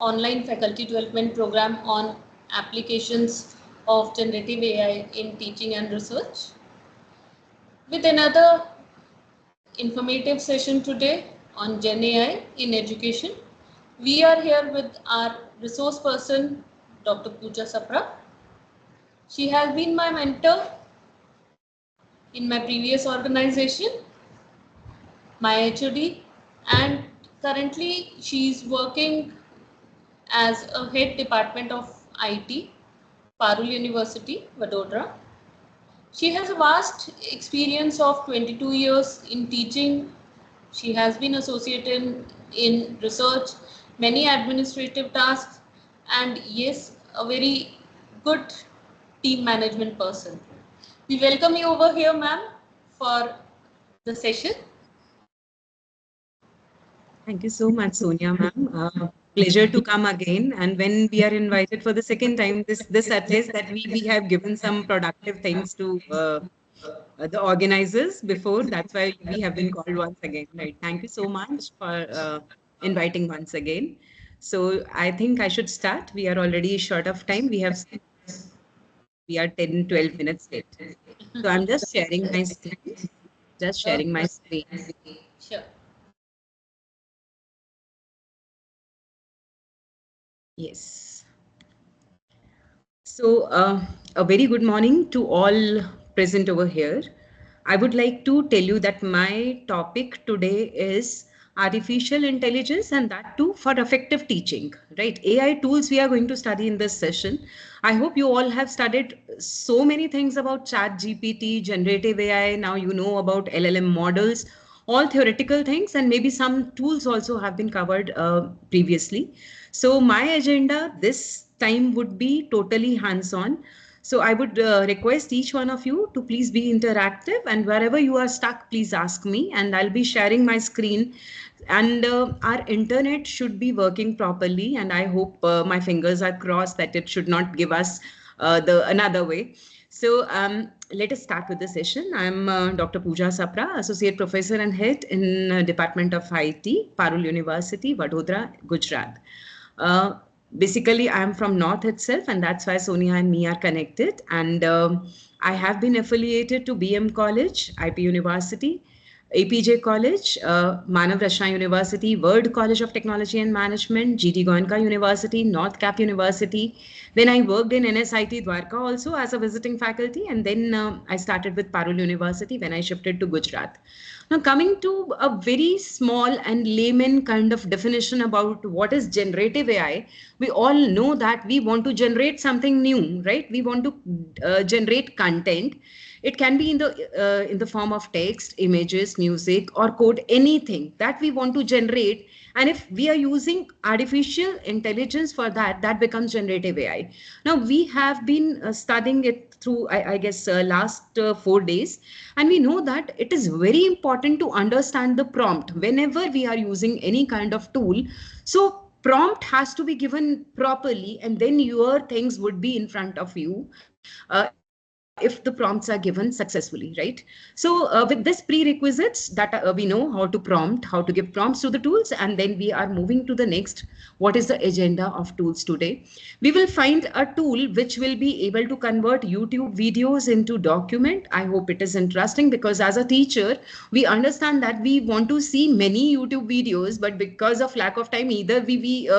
online faculty development program on applications of generative AI in teaching and research with another informative session today on Gen AI in education. We are here with our resource person, Dr. Pooja Sapra. She has been my mentor in my previous organization, my HOD, and currently she is working as a head department of IT, Parul University, Vadodara. She has a vast experience of 22 years in teaching. She has been associated in research, many administrative tasks, and yes, a very good team management person. We welcome you over here, ma'am, for the session. Thank you so much, Sonia, ma'am. Pleasure to come again. And when we are invited for the second time, this suggests that we have given some productive things to the organizers before. That's why we have been called once again. Right. Thank you so much for inviting once again. So I think I should start. We are already short of time. We are 10, 12 minutes late. So I'm just sharing my screen. Just sharing my screen. Sure. Yes. So a very good morning to all present over here. I would like to tell you that my topic today is artificial intelligence, and that too for effective teaching, right? AI tools we are going to study in this session. I hope you all have studied so many things about Chat GPT, generative AI. Now you know about LLM models, all theoretical things, and maybe some tools also have been covered previously. So my agenda this time would be totally hands-on. So I would request each one of you to please be interactive, and wherever you are stuck, please ask me, and I'll be sharing my screen. And our internet should be working properly, and I hope my fingers are crossed that it should not give us the another way. So let us start with the session. I'm Dr. Pooja Sapra, Associate Professor and Head in Department of IT, Parul University, Vadodara, Gujarat. Basically, I'm from North itself, and that's why Sonia and me are connected. And I have been affiliated to BM College, IP University, APJ College, Manav Rachna University, Word College of Technology and Management, GT Goenka University, North Cap University. Then I worked in NSIT Dwarka also as a visiting faculty, and then I started with Parul University when I shifted to Gujarat. Now, coming to a very small and layman kind of definition about what is generative AI, we all know that we want to generate something new, right? We want to generate content. It can be in the form of text, images, music, or code, anything that we want to generate. And if we are using artificial intelligence for that, that becomes generative AI. Now, we have been studying it through, I guess, last 4 days. And we know that it is very important to understand the prompt whenever we are using any kind of tool. So prompt has to be given properly, and then your things would be in front of you. If the prompts are given successfully, right? So with this prerequisites that we know how to prompt, how to give prompts to the tools, and then we are moving to the next. What is the agenda of tools today? We will find a tool which will be able to convert YouTube videos into document. I hope it is interesting, because as a teacher, we understand that we want to see many YouTube videos, but because of lack of time, either we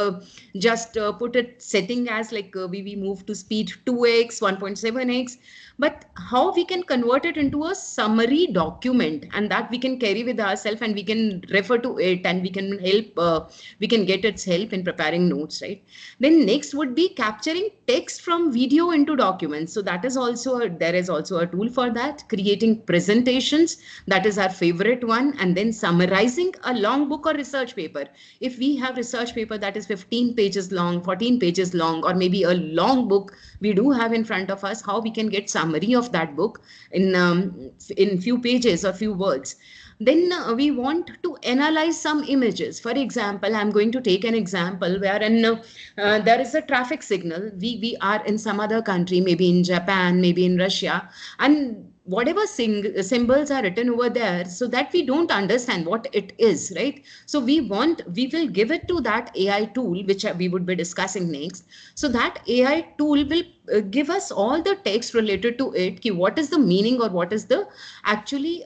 just put it setting as like we move to speed 2x, 1.7x, but how we can convert it into a summary document, and that we can carry with ourselves, and we can refer to it, and we can help, we can get its help in preparing notes, right? Then next would be capturing text from video into documents. So that is also there is also a tool for that. Creating presentations, that is our favorite one. And then summarizing a long book or research paper. If we have research paper that is 15 pages long, 14 pages long, or maybe a long book we do have in front of us, how we can get summary of that book in few pages or few words. Then we want to analyze some images. For example, I'm going to take an example wherein there is a traffic signal. We are in some other country, maybe in Japan, maybe in Russia, and whatever symbols are written over there, so that we don't understand what it is, right? So we will give it to that AI tool, which we would be discussing next. So that AI tool will give us all the text related to it, ki what is the meaning or what is the actually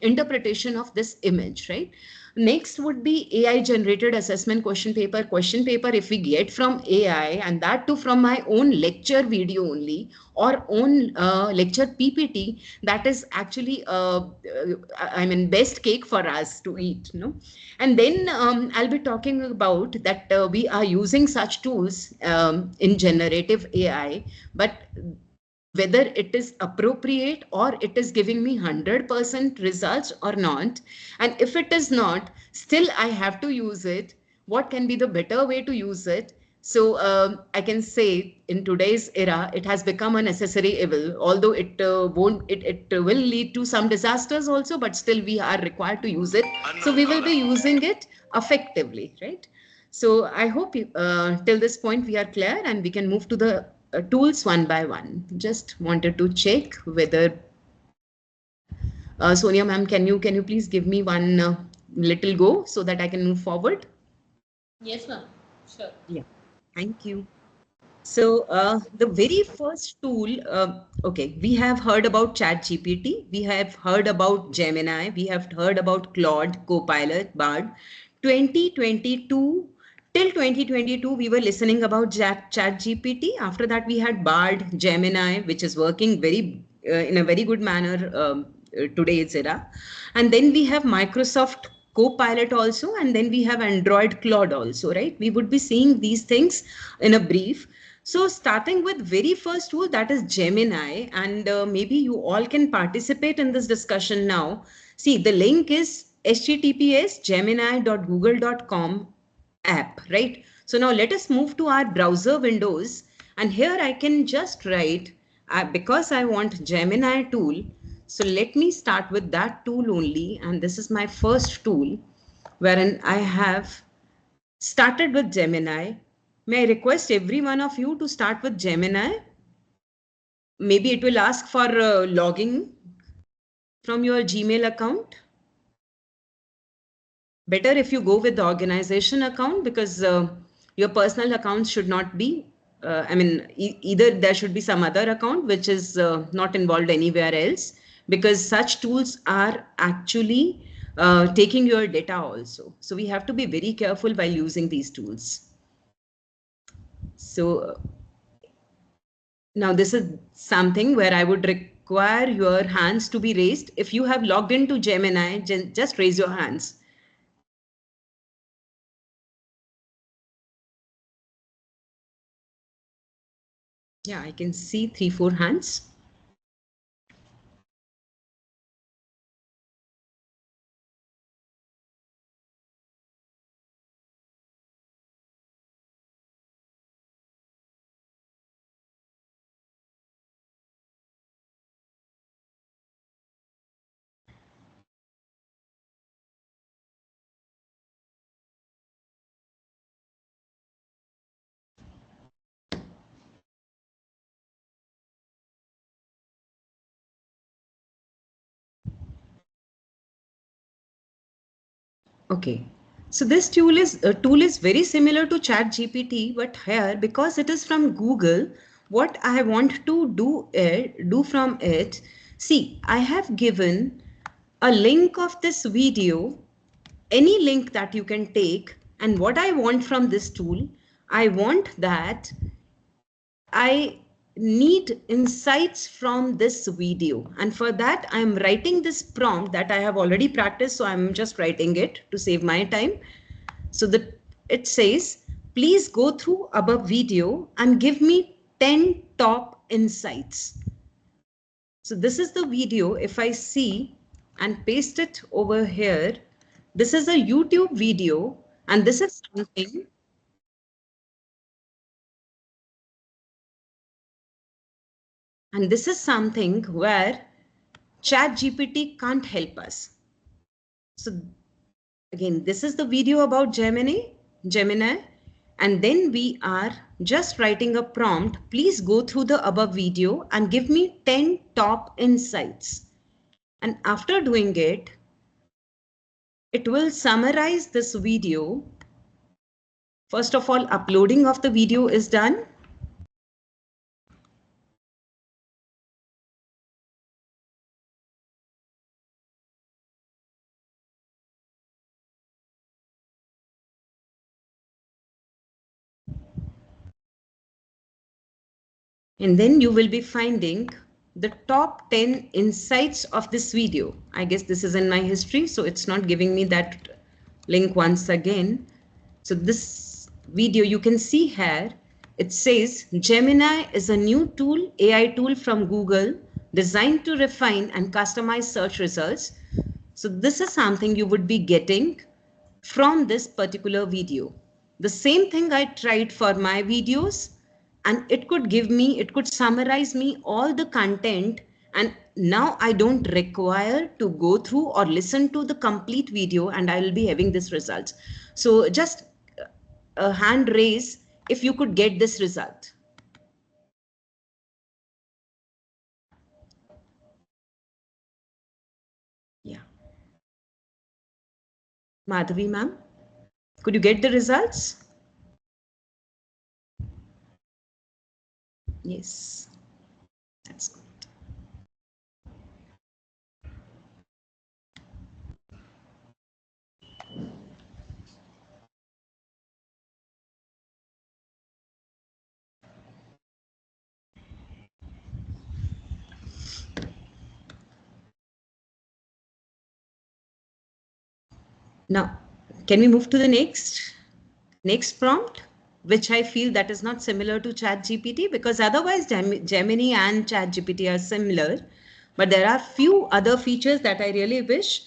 interpretation of this image, right? Next would be AI generated assessment question paper. Question paper, if we get from AI, and that too from my own lecture video only, or own lecture PPT, that is actually I mean best cake for us to eat, no? And then I'll be talking about that we are using such tools in generative AI, but whether it is appropriate or it is giving me 100% results or not. And if it is not, still I have to use it. What can be the better way to use it? So I can say in today's era, it has become a necessary evil, although it will lead to some disasters also, but still we are required to use it. So we will be using it effectively, right? So I hope till this point we are clear and we can move to the tools one by one. Just wanted to check whether Sonia ma'am, can you please give me one little go so that I can move forward? Yes, ma'am. Sure. Yeah, thank you. So the very first tool, okay, we have heard about ChatGPT, we have heard about Gemini, we have heard about Claude, Copilot, Bard. 2022 till 2022, we were listening about ChatGPT. After that, we had Bard, Gemini, which is working very in a very good manner today's era. And then we have Microsoft Copilot also, and then we have Android Claude also, right? We would be seeing these things in a brief. So starting with very first tool, that is Gemini, and maybe you all can participate in this discussion now. See, the link is https://gemini.google.com app, right? So now let us move to our browser windows, and here I can just write, because I want Gemini tool. So let me start with that tool only, and this is my first tool, wherein I have started with Gemini. May I request every one of you to start with Gemini? Maybe it will ask for logging from your Gmail account. Better if you go with the organization account, because your personal accounts should not be, I mean, either there should be some other account which is not involved anywhere else, because such tools are actually taking your data also. So we have to be very careful while using these tools. So now this is something where I would require your hands to be raised. If you have logged into Gemini, just raise your hands. Yeah, I can see 3-4 hands. Okay, so this tool is very similar to ChatGPT, but here, because it is from Google, what I want to do from it, see, I have given a link of this video, any link that you can take, and what I want from this tool, I want that I need insights from this video, and for that I'm writing this prompt that I have already practiced, so I'm just writing it to save my time. So that it says, please go through above video and give me 10 top insights. So this is the video. If I see and paste it over here, this is a YouTube video, and this is something where ChatGPT can't help us. So again, this is the video about Gemini, and then we are just writing a prompt. Please go through the above video and give me 10 top insights. And after doing it, it will summarize this video. First of all, uploading of the video is done. And then you will be finding the top 10 insights of this video. I guess this is in my history, so it's not giving me that link once again. So this video you can see here, it says Gemini is a new tool, AI tool from Google designed to refine and customize search results. So this is something you would be getting from this particular video. The same thing I tried for my videos, and it could summarize me all the content, and now I don't require to go through or listen to the complete video, and I will be having this results. So just a hand raise if you could get this result. Yeah. Madhavi ma'am, could you get the results? Yes, that's good. Now, can we move to the next prompt, which I feel that is not similar to ChatGPT, because otherwise Gemini and ChatGPT are similar, but there are few other features that I really wish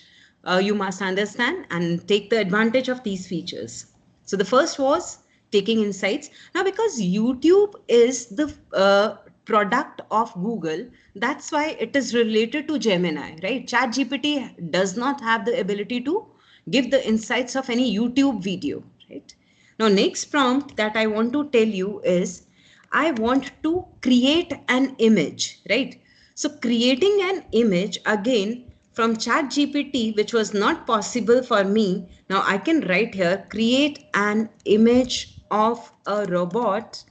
you must understand and take the advantage of these features. So the first was taking insights. Now, because YouTube is the product of Google, that's why it is related to Gemini, right? ChatGPT does not have the ability to give the insights of any YouTube video, right? Now, next prompt that I want to tell you is I want to create an image, right? So creating an image again from ChatGPT, which was not possible for me. Now I can write here, create an image of a robot,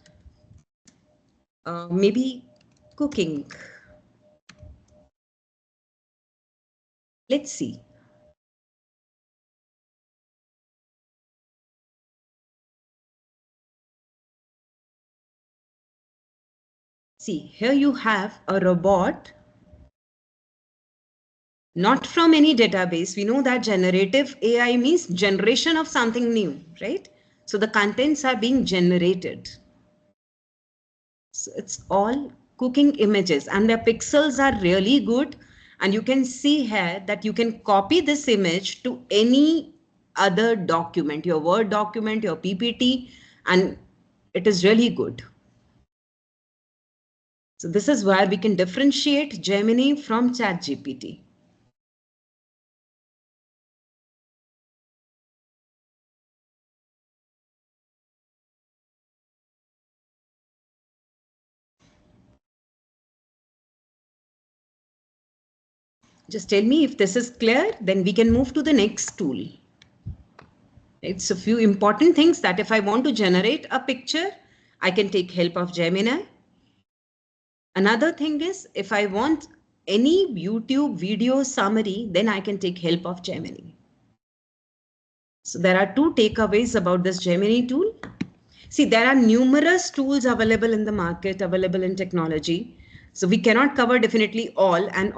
maybe cooking. Let's see. See, here you have a robot, not from any database. We know that generative AI means generation of something new, right? So the contents are being generated. So it's all cooking images, and the pixels are really good. And you can see here that you can copy this image to any other document, your Word document, your PPT, and it is really good. So this is where we can differentiate Gemini from ChatGPT. Just tell me if this is clear, then we can move to the next tool. It's a few important things that if I want to generate a picture, I can take help of Gemini. Another thing is if I want any YouTube video summary, then I can take help of Gemini. So there are two takeaways about this Gemini tool. See, there are numerous tools available in the market, available in technology. So we cannot cover definitely all, and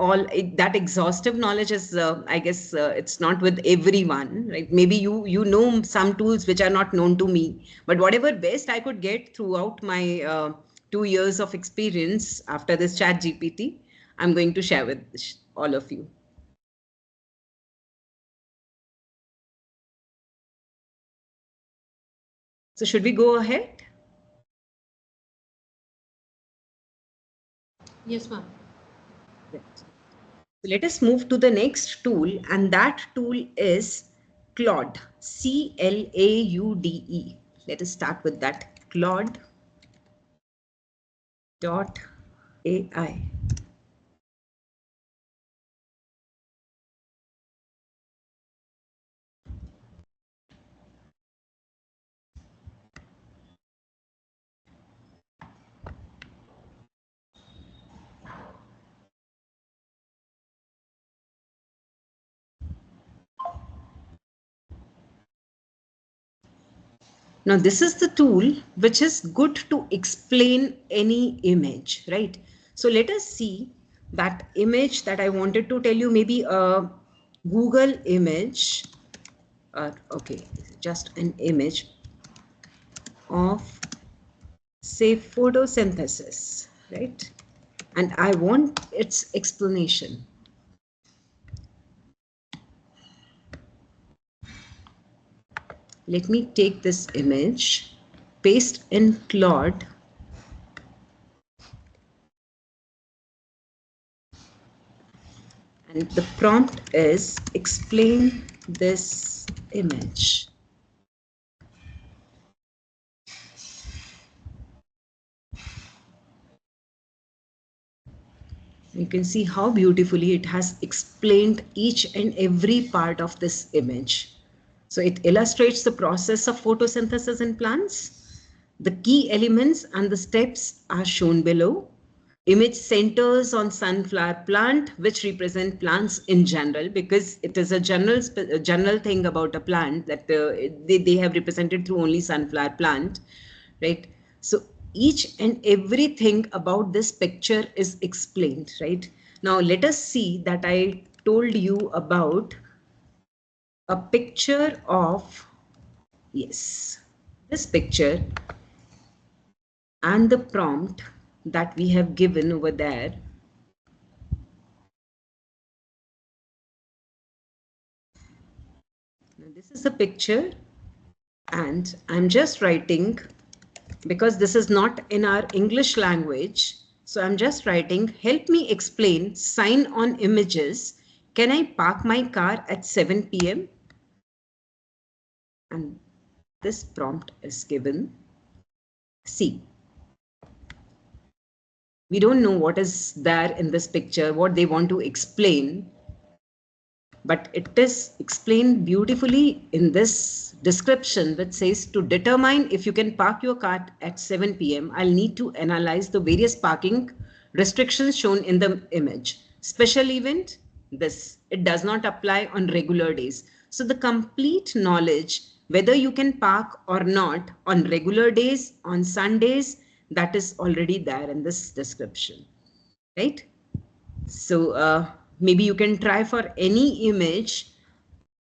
that exhaustive knowledge is, I guess, it's not with everyone, right? Maybe you know some tools which are not known to me, but whatever best I could get throughout my 2 years of experience after this ChatGPT, I'm going to share with all of you. So should we go ahead? Yes, ma'am. Right. So let us move to the next tool, and that tool is Claude, Claude. Let us start with that, Claude.ai. Now, this is the tool which is good to explain any image, right? So let us see that image that I wanted to tell you, maybe a Google image, okay, just an image of, say, photosynthesis, right? And I want its explanation. Let me take this image, paste in Claude, and the prompt is explain this image. You can see how beautifully it has explained each and every part of this image. So it illustrates the process of photosynthesis in plants. The key elements and the steps are shown below. Image centers on sunflower plant, which represent plants in general, because it is a general thing about a plant that they have represented through only sunflower plant, right? So each and everything about this picture is explained, right? Now let us see that I told you about a picture of, yes, this picture and the prompt that we have given over there. Now this is a picture, and I'm just writing, because this is not in our English language. So I'm just writing, help me explain sign on images. Can I park my car at 7 p.m.? And this prompt is given. See, we don't know what is there in this picture, what they want to explain, but it is explained beautifully in this description, which says to determine if you can park your car at 7 p.m. I'll need to analyze the various parking restrictions shown in the image. Special event, this, it does not apply on regular days. So the complete knowledge whether you can park or not on regular days, on Sundays, that is already there in this description, right? So maybe you can try for any image.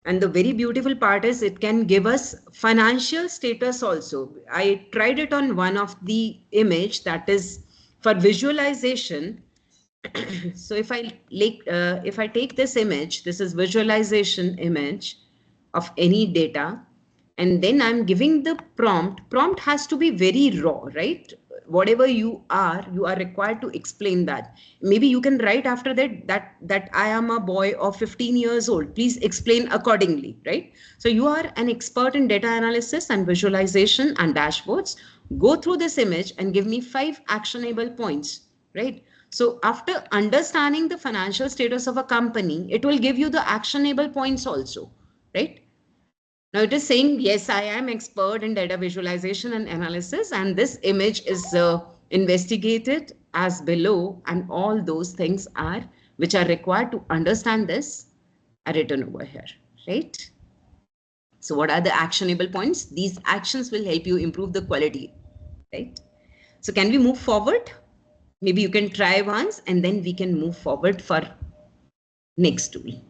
And the very beautiful part is it can give us financial status also. I tried it on one of the image that is for visualization. So if I take this image, this is visualization image of any data, and then I'm giving the prompt has to be very raw, right? Whatever you are required to explain that. Maybe you can write after that I am a boy of 15 years old, please explain accordingly, right? So you are an expert in data analysis and visualization and dashboards. Go through this image and give me 5 actionable points, right? So after understanding the financial status of a company, it will give you the actionable points also, right? Now it is saying, yes, I am expert in data visualization and analysis, and this image is investigated as below, and all those things are, which are required to understand this, are written over here, right? So what are the actionable points? These actions will help you improve the quality, right? So can we move forward? Maybe you can try once and then we can move forward for next tool.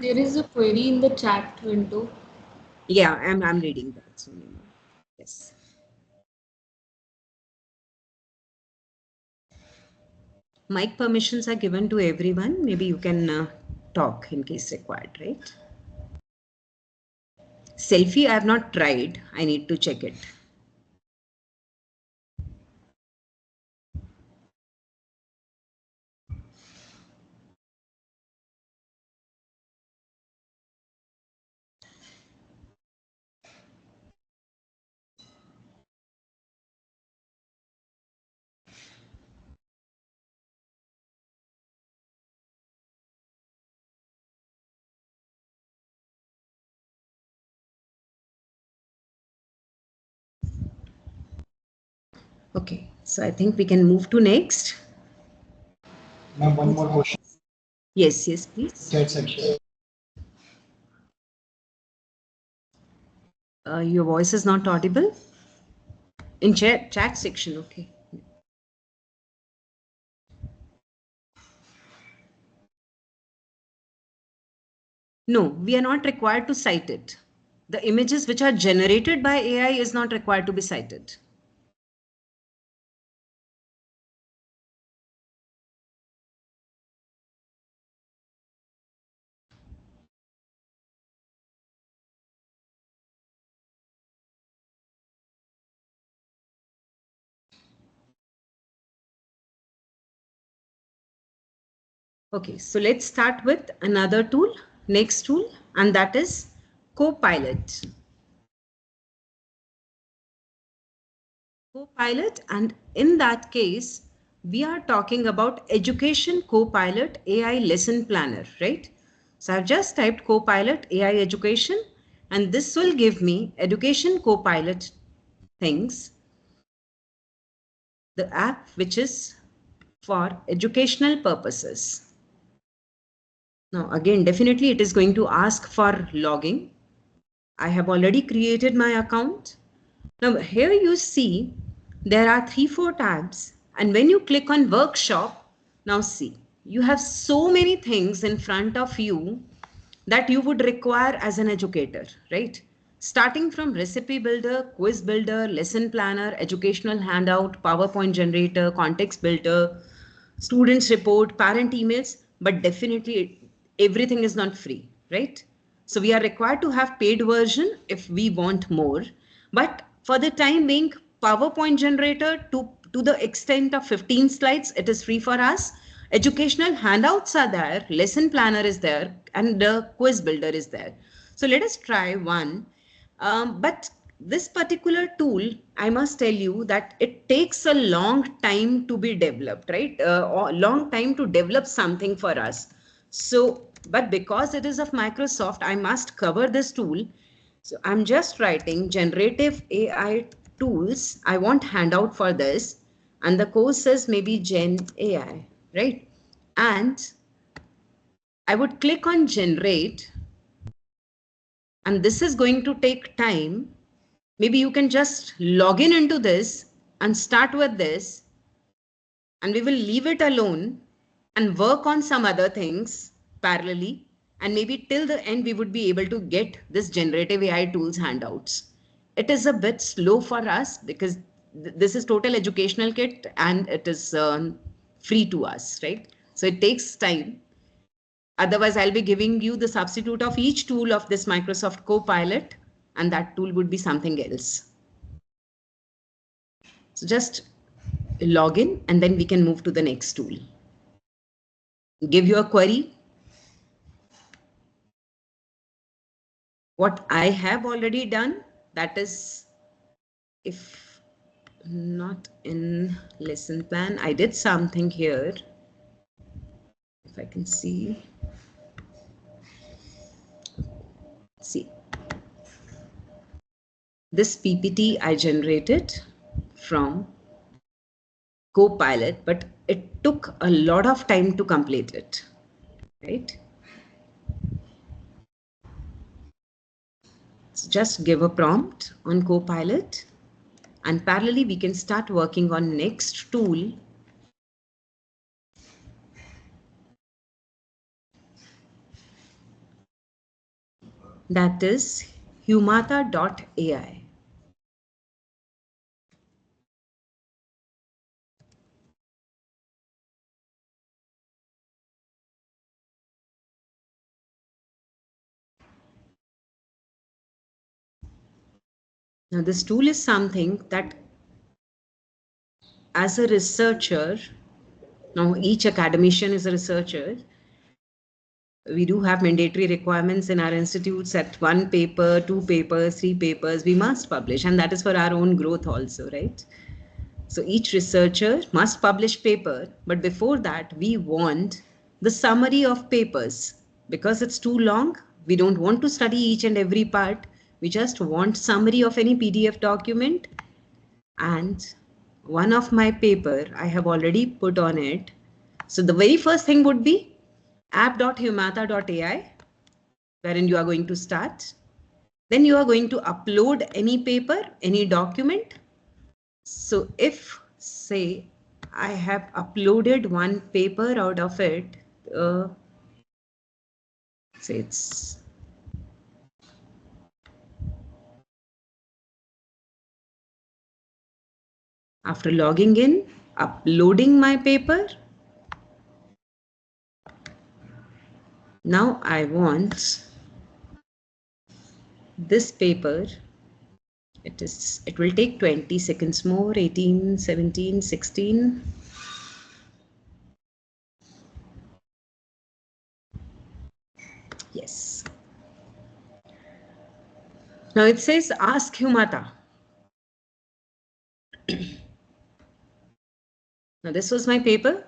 There is a query in the chat window. Yeah, I'm reading that. So, yes. Mic permissions are given to everyone. Maybe you can talk in case required, right? Selfie, I have not tried. I need to check it. Okay, so I think we can move to next. Ma'am, one more question. Yes, please. Chat section. Your voice is not audible. In chat section, okay. No, we are not required to cite it. The images which are generated by AI is not required to be cited. Okay, so let's start with another tool, next tool, and that is Copilot. Copilot, and in that case, we are talking about Education Copilot AI Lesson Planner, right? So I've just typed Copilot AI Education, and this will give me Education Copilot things, the app which is for educational purposes. Now, again, definitely it is going to ask for logging. I have already created my account. Now, here you see there are 3-4 tabs. And when you click on workshop, now see, you have so many things in front of you that you would require as an educator, right? Starting from recipe builder, quiz builder, lesson planner, educational handout, PowerPoint generator, context builder, students report, parent emails, but definitely everything is not free, right? So we are required to have paid version if we want more, but for the time being, PowerPoint generator to the extent of 15 slides, it is free for us. Educational handouts are there, lesson planner is there, and the quiz builder is there. So let us try one. But this particular tool, I must tell you that it takes a long time to be developed, right? A long time to develop something for us. So, but because it is of Microsoft, I must cover this tool. So I'm just writing generative AI tools. I want handout for this. And the course is maybe Gen AI, right? And I would click on generate. And this is going to take time. Maybe you can just log in into this and start with this, and we will leave it alone and work on some other things parallelly. And maybe till the end, we would be able to get this generative AI tools handouts. It is a bit slow for us because this is total educational kit and it is free to us, right? So it takes time. Otherwise, I'll be giving you the substitute of each tool of this Microsoft Copilot, and that tool would be something else. So just log in and then we can move to the next tool. Give you a query. What I have already done, that is, if not in lesson plan, I did something here. If I can see. See. This PPT I generated from Copilot, but it took a lot of time to complete it, right? So just give a prompt on Copilot, and parallelly we can start working on next tool. That is Humata.ai. Now this tool is something that as a researcher, now each academician is a researcher, we do have mandatory requirements in our institutes that 1 paper, 2 papers, 3 papers, we must publish, and that is for our own growth also, right? So each researcher must publish paper, but before that we want the summary of papers because it's too long. We don't want to study each and every part. We just want summary of any PDF document, and one of my paper, I have already put on it. So the very first thing would be app.humata.ai, wherein you are going to start. Then you are going to upload any paper, any document. So if, say, I have uploaded one paper out of it, say it's after logging in, uploading my paper. Now I want this paper. It will take 20 seconds more, 18, 17, 16. Yes. Now it says ask Humata. Now this was my paper,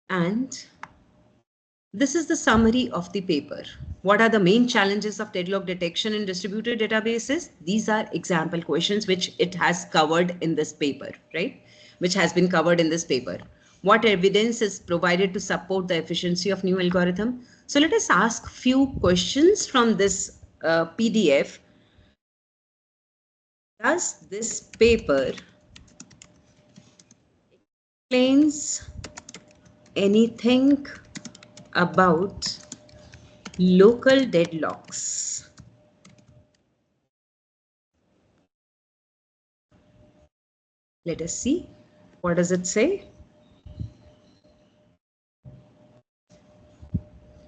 and this is the summary of the paper. What are the main challenges of deadlock detection in distributed databases? These are example questions which it has covered in this paper, right? Which has been covered in this paper. What evidence is provided to support the efficiency of new algorithm? So let us ask few questions from this PDF. Does this paper explains anything about local deadlocks? Let us see. What does it say?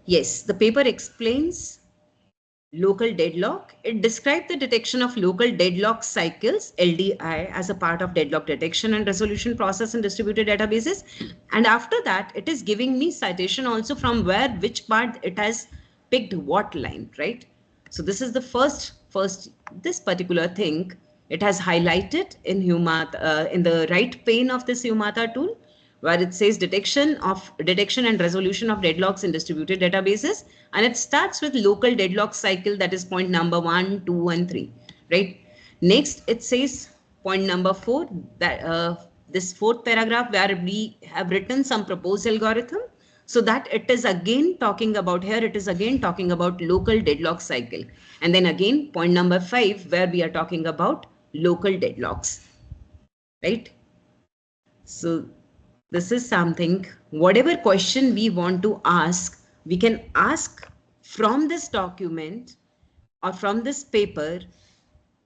Yes, the paper explains local deadlock. It describes the detection of local deadlock cycles, LDI, as a part of deadlock detection and resolution process in distributed databases. And after that, it is giving me citation also from where, which part it has picked what line, right? So this is the first, this particular thing, it has highlighted in Humata, in the right pane of this Humata tool, where it says detection and resolution of deadlocks in distributed databases, and it starts with local deadlock cycle, that is point number 1, 2, and 3, right? Next, it says point number 4, that this fourth paragraph where we have written some proposed algorithm, so that it is again talking about, here it is again talking about local deadlock cycle, and then again point number 5 where we are talking about local deadlocks, right? So this is something, whatever question we want to ask, we can ask from this document or from this paper,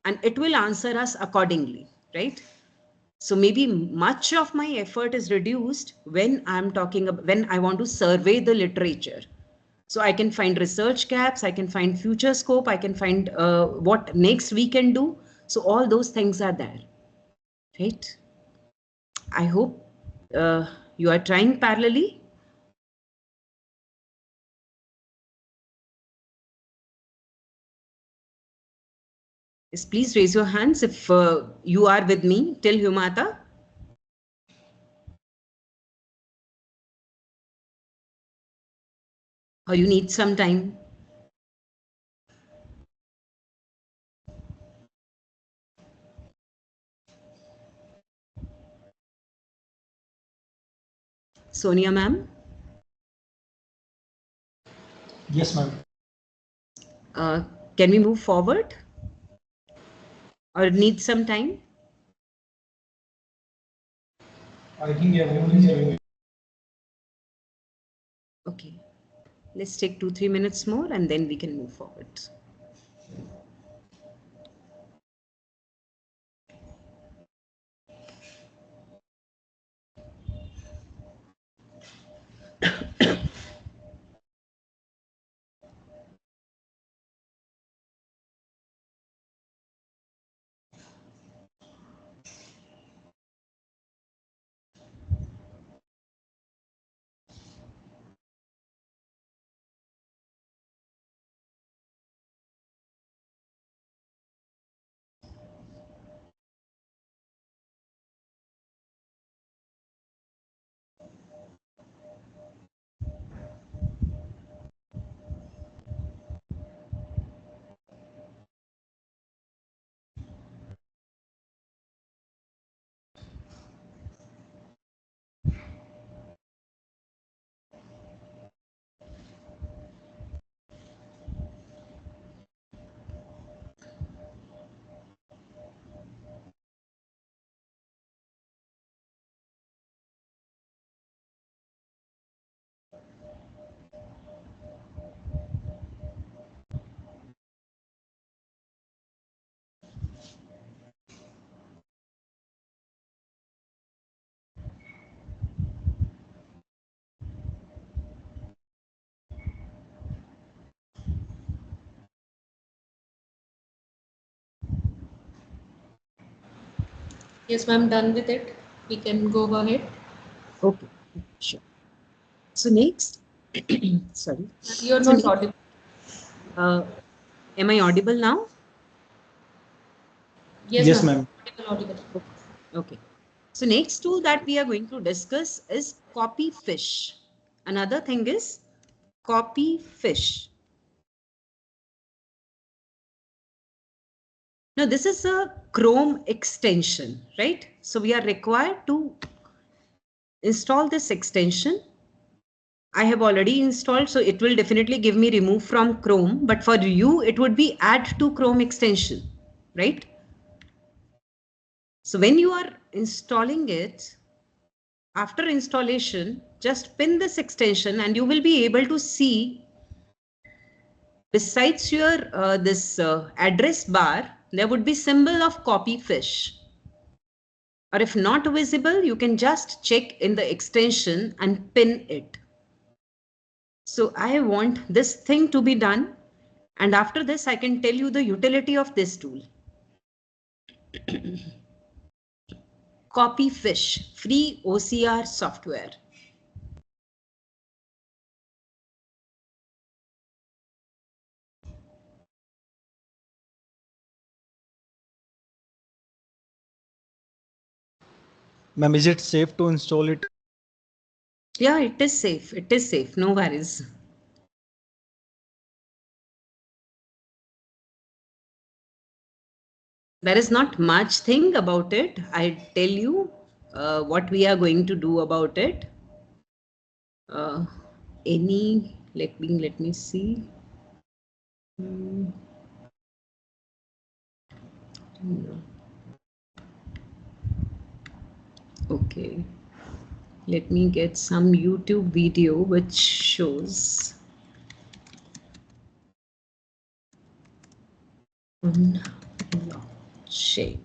and it will answer us accordingly, right? So maybe much of my effort is reduced when I'm talking about, when I want to survey the literature. So I can find research gaps, I can find future scope, I can find what next we can do. So all those things are there, right? I hope you are trying parallelly. Yes, please raise your hands if you are with me till Humata. Or you need some time. Sonia ma'am, Yes, ma'am. uh, can we move forward or need some time? I think everyone is doing it. Okay, let's take 2-3 minutes more and then we can move forward. Yes, ma'am, done with it. We can go ahead. Okay, sure. So next, sorry. You're So not next, audible. am I audible now? Yes, Yes, ma'am. ma'am. Audible. Okay. So next tool that we are going to discuss is Copyfish. Another thing is Copyfish. Now this is a Chrome extension, right? So we are required to install this extension. I have already installed, so it will definitely give me remove from Chrome, but for you, it would be add to Chrome extension, right? So when you are installing it, after installation, just pin this extension and you will be able to see besides your this address bar, there would be symbol of Copyfish. Or if not visible, you can just check in the extension and pin it. So I want this thing to be done. And after this, I can tell you the utility of this tool. Copyfish, free OCR software. Ma'am, is it safe to install it? Yeah, it is safe. It is safe. No worries. There is not much thing about it. I tell you what we are going to do about it. Let me see. Okay. Let me get some YouTube video which shows blockchain.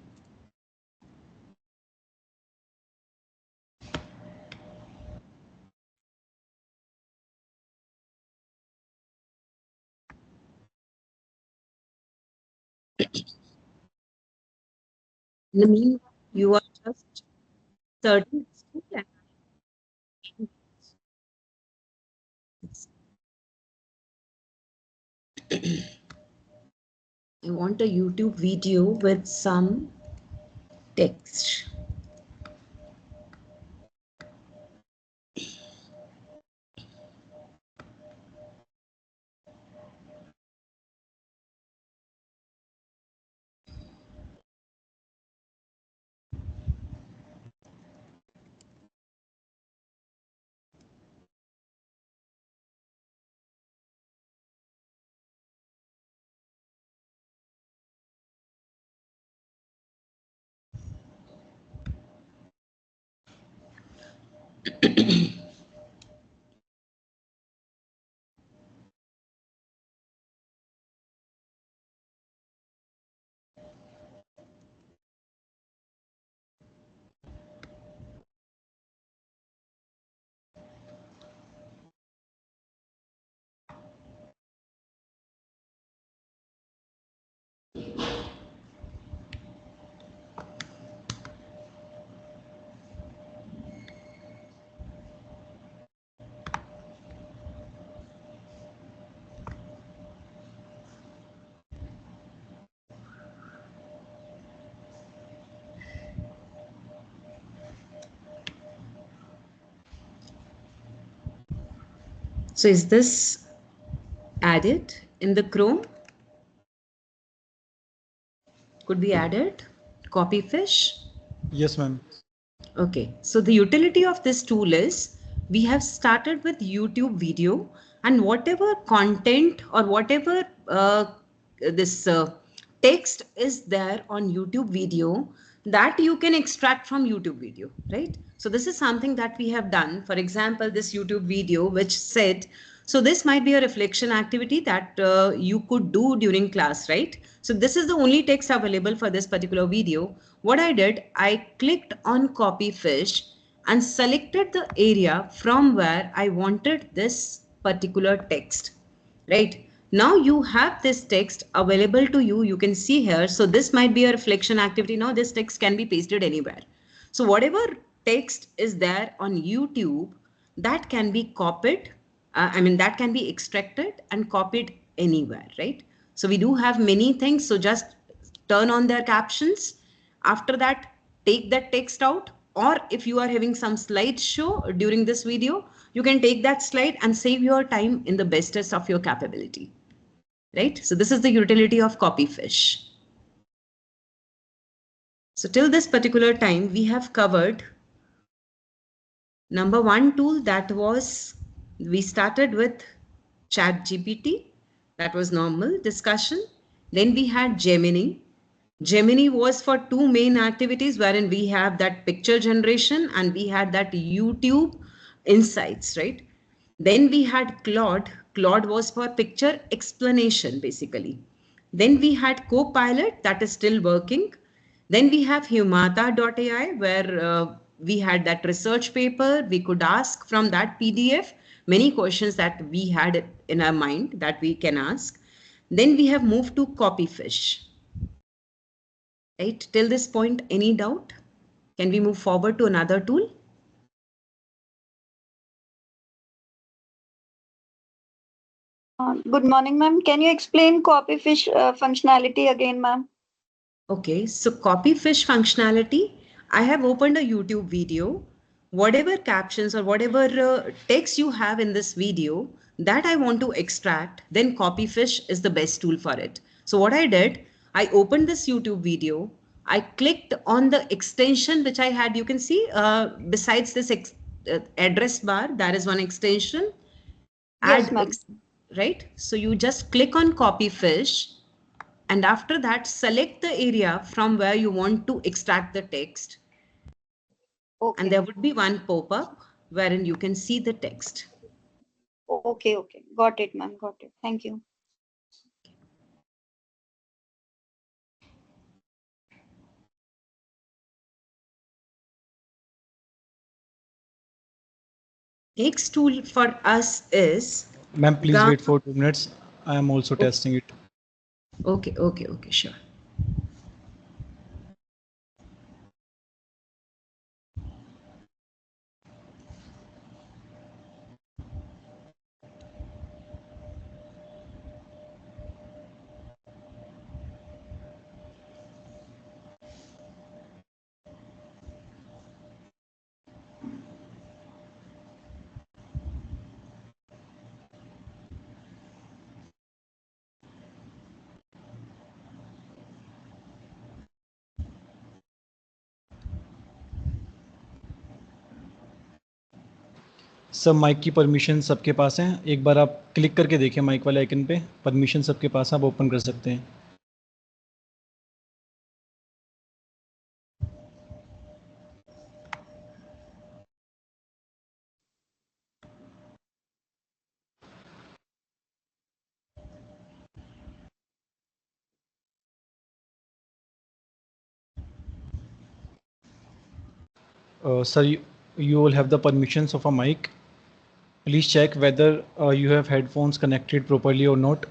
In the meanwhile, you are just starting school and I want a YouTube video with some text. So is this added in the Chrome? Could be added? Copyfish? Yes, ma'am. Okay, so the utility of this tool is we have started with YouTube video and whatever content or whatever this text is there on YouTube video that you can extract from YouTube video, right? So this is something that we have done. For example, this YouTube video which said, so this might be a reflection activity that you could do during class, right? So this is the only text available for this particular video. What I did, I clicked on Copyfish and selected the area from where I wanted this particular text, right? Now you have this text available to you. You can see here. So this might be a reflection activity. Now this text can be pasted anywhere. So whatever text is there on YouTube, that can be copied. That can be extracted and copied anywhere, right? So we do have many things. So just turn on their captions. After that, take that text out. Or if you are having some slideshow during this video, you can take that slide and save your time in the bestest of your capability. Right? So this is the utility of Copyfish. So till this particular time, we have covered number one tool, that was, we started with ChatGPT. That was normal discussion. Then we had Gemini. Gemini was for two main activities, wherein we have that picture generation and we had that YouTube insights, right? Then we had Claude. Claude was for picture explanation, basically. Then we had Copilot, that is still working. Then we have Humata.ai, where we had that research paper. We could ask from that PDF many questions that we had in our mind that we can ask. Then we have moved to Copyfish. Right? Till this point, any doubt? Can we move forward to another tool? Good morning, ma'am. Can you explain Copyfish functionality again, ma'am? Okay, so Copyfish functionality, I have opened a YouTube video. Whatever captions or whatever text you have in this video that I want to extract, then Copyfish is the best tool for it. So what I did, I opened this YouTube video. I clicked on the extension which I had. You can see besides this address bar, there is one extension. Yes, ma'am. Right? So you just click on Copyfish. And after that, select the area from where you want to extract the text. Okay. And there would be one pop-up wherein you can see the text. Okay. Got it, ma'am. Got it. Thank you. Next tool for us is... Ma'am, please wait for 2 minutes. I am also testing it. Okay, sure. सब mic की permission सबके पास हैं. एक बार आप click करके देखिए mic वाले icon पे. परमिशन सबके पास है, आप ओपन कर सकते हैं. Sir, you will have the permissions of a mic. Please check whether you have headphones connected properly or not.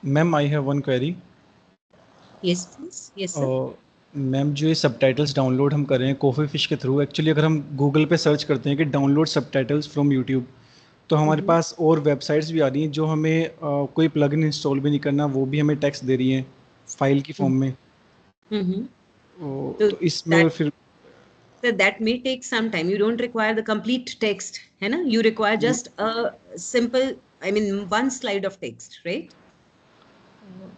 Ma'am, I have one query. Yes, please. Yes, sir. Ma'am जो ये subtitles download हम कर रहे हैं कॉफीफिश के through, actually अगर हम Google पे सर्च करते हैं कि डाउनलोड सबटाइटल्स फ्रॉम यूट्यूब, तो हमारे पास और वेबसाइट्स भी आ रही हैं जो हमें कोई प्लगइन इंस्टॉल भी नहीं करना, वो भी हमें टेक्स्ट दे रही हैं फाइल की फॉर्म में। तो तो इसमें फिर that may take some time. You don't require the complete text, है ना? You require just a simple, I mean, one slide of text, right?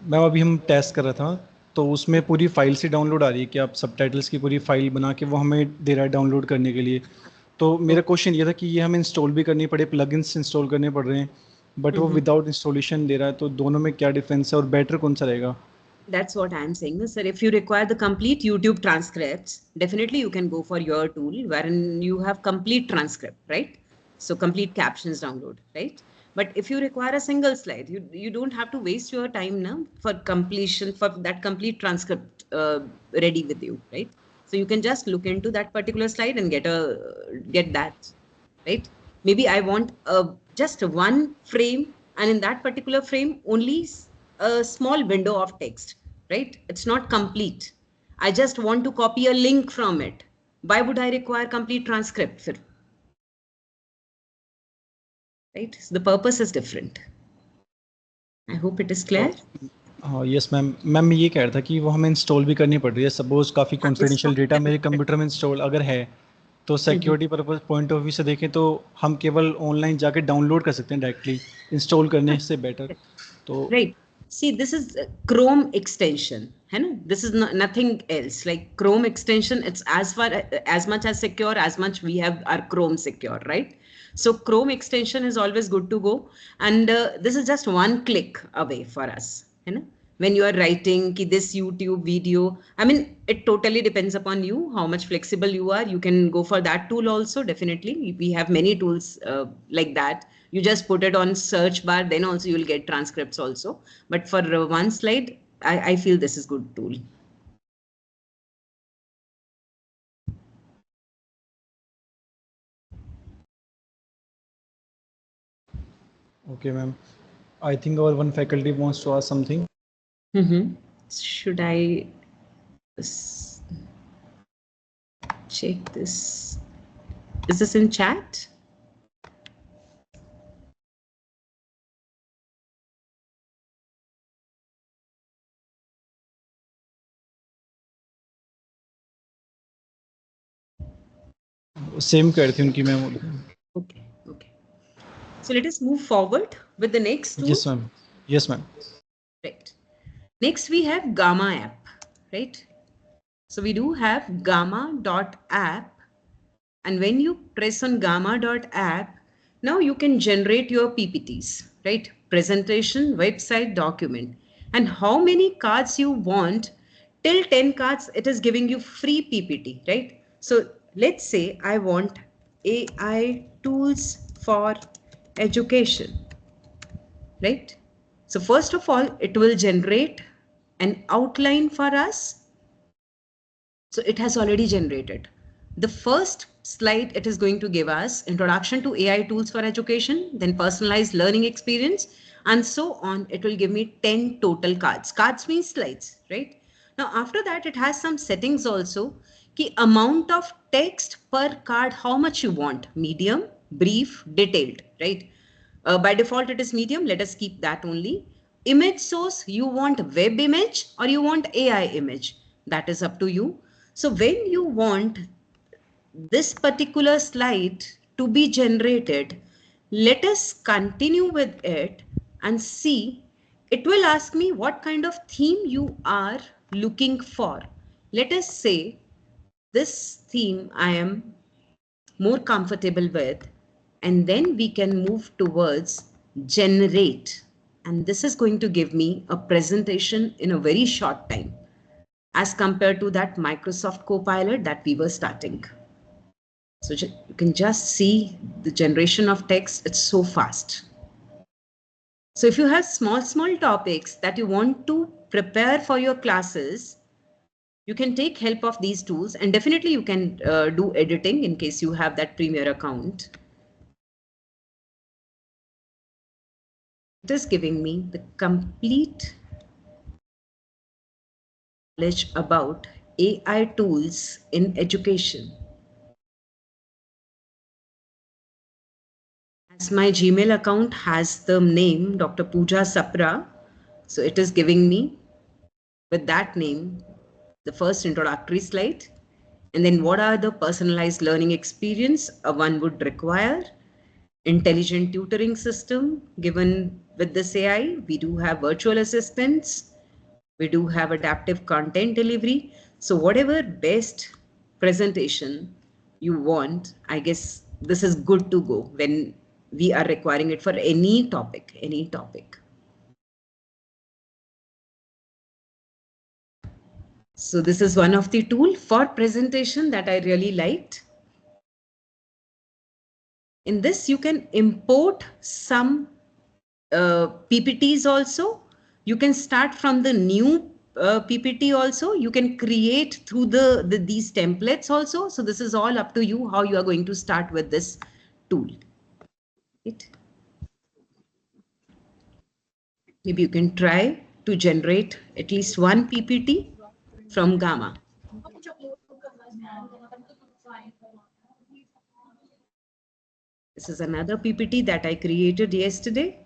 Ma'am अभी हम टेस्ट कर रहा था, तो उसमें पूरी फाइल से डाउनलोड आ रही है कि आप सबटाइटल्स की पूरी फाइल बना के वो हमें दे रहा है डाउनलोड करने के लिए। तो मेरा क्वेश्चन ये था कि ये हमें इंस्टॉल भी करनी पड़े, प्लगइन्स इंस्टॉल करने पड़ रहे हैं, बट वो विदाउट इंस्टॉलेशन दे रहा है, तो दोनों में क्या डिफरेंस है और बेटर कौन सा रहेगा? That's what I'm saying. Sir, if you require the complete YouTube transcripts, definitely you can go for your tool wherein you have complete transcript, right? So complete captions download, right? But if you require a single slide, you don't have to waste your time now for completion for that complete transcript ready with you, right? So you can just look into that particular slide and get that, right? Maybe I want just one frame, and in that particular frame only a small window of text, right? It's not complete. I just want to copy a link from it. Why would I require complete transcript? Right? So the purpose is different. I hope it is clear. हाँ yes ma'am. Ma'am मैं ये कह रहा था कि वो हमें install भी करनी पड़ रही है, सपोज काफ़ी कॉन्फिडेंशियल डेटा मेरे कंप्यूटर में इंस्टॉल अगर है, तो security purpose point of view से देखें तो हम केवल ऑनलाइन जाके डाउनलोड कर सकते हैं डायरेक्टली, इंस्टॉल करने से बेटर। तो right, see, this is Chrome extension, है ना? This is nothing else. Like Chrome extension, it's as much as secure as much we have our Chrome secure, right? So Chrome extension is always good to go, and this is just one click away for us, है ना? When you are writing ki this YouTube video, I mean, it totally depends upon you, how much flexible you are. You can go for that tool also. Definitely, we have many tools like that. You just put it on search bar, then also you'll get transcripts also. But for one slide, I feel this is good tool. Okay, ma'am. I think our one faculty wants to ask something. Should I check this? Is this in chat? Same कह रही थी उनकी ma'am. Okay. So let us move forward with the next tool. Yes, ma'am. Yes, ma'am. Right. Next we have Gamma app, right? So we do have gamma.app, and when you press on gamma.app, now you can generate your PPTs, right? Presentation, website, document, and how many cards you want. Till 10 cards, it is giving you free PPT, right? So let's say I want AI tools for education, right? So first of all, it will generate an outline for us. So it has already generated. The first slide, it is going to give us introduction to AI tools for education, then personalized learning experience, and so on. It will give me 10 total cards. Cards means slides, right? Now, after that, it has some settings also. Ki amount of text per card, how much you want, medium, brief, detailed, right? By default, it is medium. Let us keep that only. Image source, you want web image or you want AI image? That is up to you. So when you want this particular slide to be generated, let us continue with it and see. It will ask me what kind of theme you are looking for. Let us say this theme I am more comfortable with, and then we can move towards generate. And this is going to give me a presentation in a very short time as compared to that Microsoft Copilot that we were starting. So you can just see the generation of text. It's so fast. So if you have small topics that you want to prepare for your classes, you can take help of these tools, and definitely you can do editing in case you have that Premiere account. It is giving me the complete knowledge about AI tools in education. As my Gmail account has the name Dr. Pooja Sapra, so it is giving me with that name the first introductory slide, and then what are the personalized learning experience one would require. Intelligent tutoring system given with this AI. We do have virtual assistants. We do have adaptive content delivery. So whatever best presentation you want, I guess this is good to go when we are requiring it for any topic, any topic. So this is one of the tool for presentation that I really liked. In this, you can import some PPTs also. You can start from the new PPT also. You can create through these templates also. So this is all up to you how you are going to start with this tool. Right? Maybe you can try to generate at least one PPT from Gamma. This is another PPT that I created yesterday.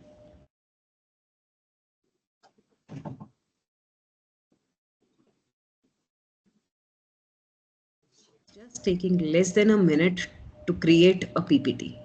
Just taking less than a minute to create a PPT.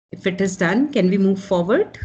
If it is done, can we move forward?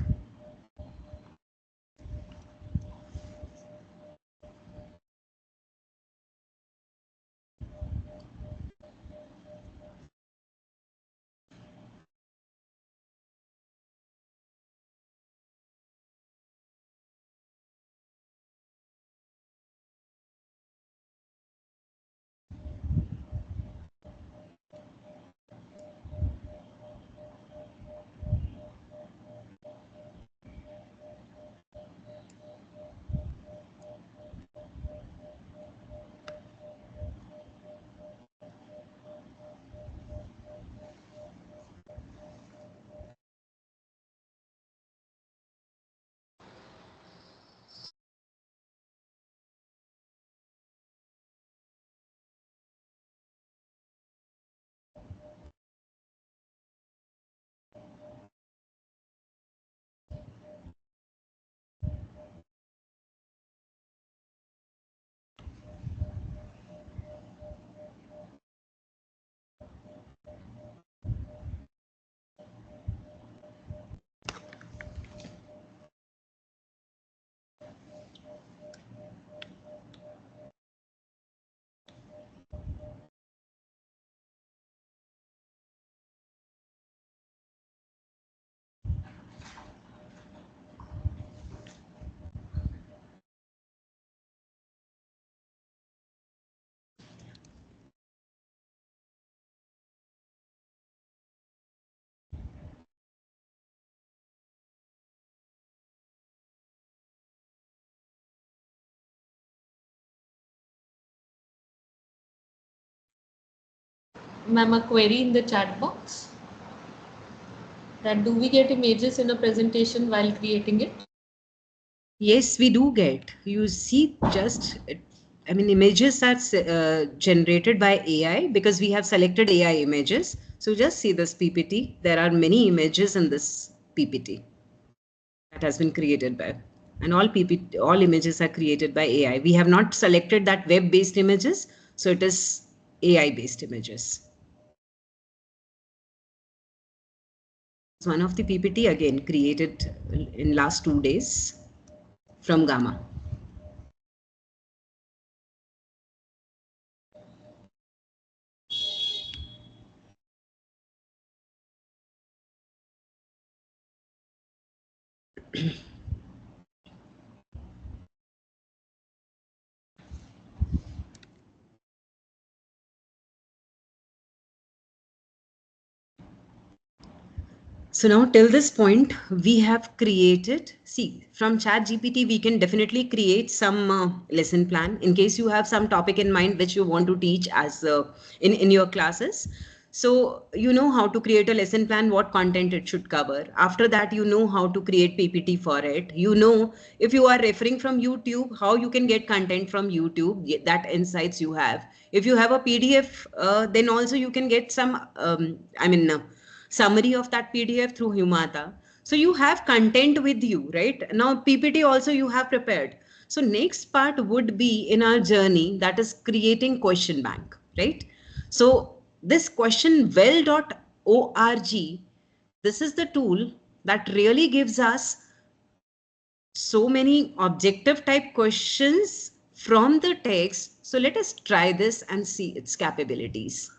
Ma'am, a query in the chat box that do we get images in a presentation while creating it? Yes, we do get. You see, just, I mean, images are generated by AI because we have selected AI images. So just see this PPT. There are many images in this PPT that has been created by, and all PPT, all images are created by AI. We have not selected that web-based images, so it is AI-based images. It's one of the PPT again created in last 2 days from Gamma. So now till this point, we have created, see, from ChatGPT, we can definitely create some lesson plan in case you have some topic in mind which you want to teach as in your classes. So you know how to create a lesson plan, what content it should cover. After that, you know how to create PPT for it. You know, if you are referring from YouTube, how you can get content from YouTube, that insights you have. If you have a PDF, then also you can get some, summary of that PDF through Humata. So you have content with you, right? Now PPT also you have prepared. So next part would be in our journey, that is creating question bank, right? So this questionwell.org, this is the tool that really gives us so many objective type questions from the text. So let us try this and see its capabilities.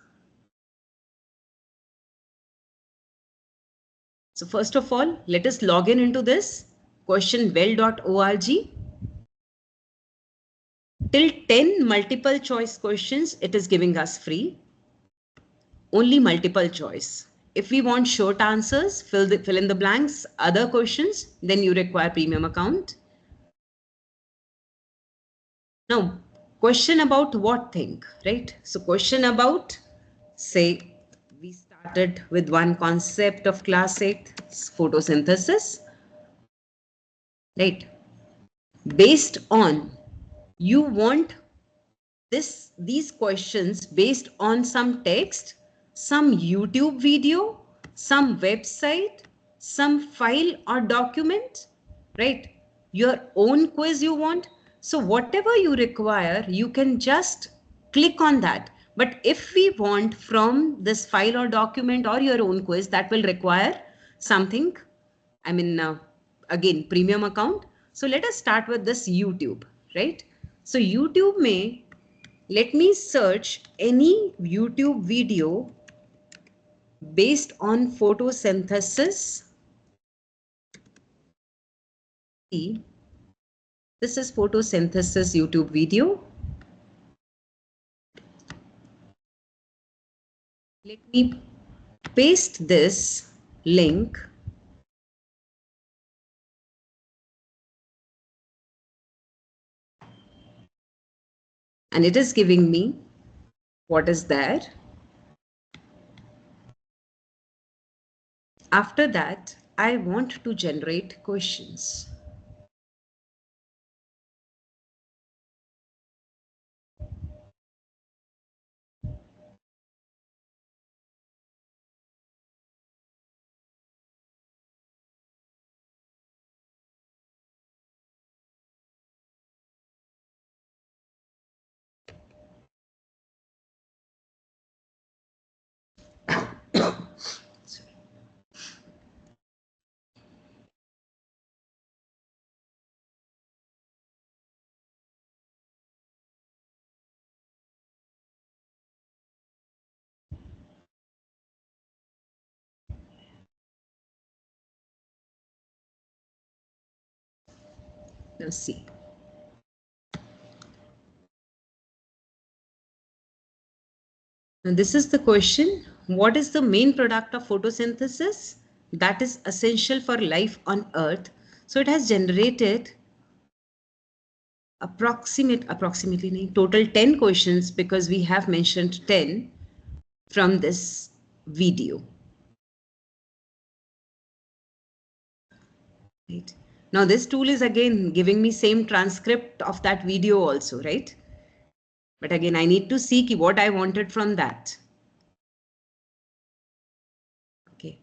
So first of all, let us log in into this questionwell.org. Till 10 multiple choice questions, it is giving us free. Only multiple choice. If we want short answers, fill in the blanks, other questions, then you require premium account. Now, question about what thing, right? So question about, say, we started with one concept of class 8, photosynthesis, right? Based on, you want these questions based on some text, some YouTube video, some website, some file or document, right? Your own quiz you want. So whatever you require, you can just click on that. But if we want from this file or document or your own quiz, that will require something, again, premium account. So let us start with this YouTube, right? So YouTube may, let me search any YouTube video based on photosynthesis. This is photosynthesis YouTube video. Let me paste this link. And it is giving me what is there. After that, I want to generate questions. Now see. Now this is the question. What is the main product of photosynthesis that is essential for life on Earth? So it has generated approximately total 10 questions because we have mentioned 10 from this video. Right. Now this tool is again giving me same transcript of that video also, right? But again, I need to see what I wanted from that. Okay.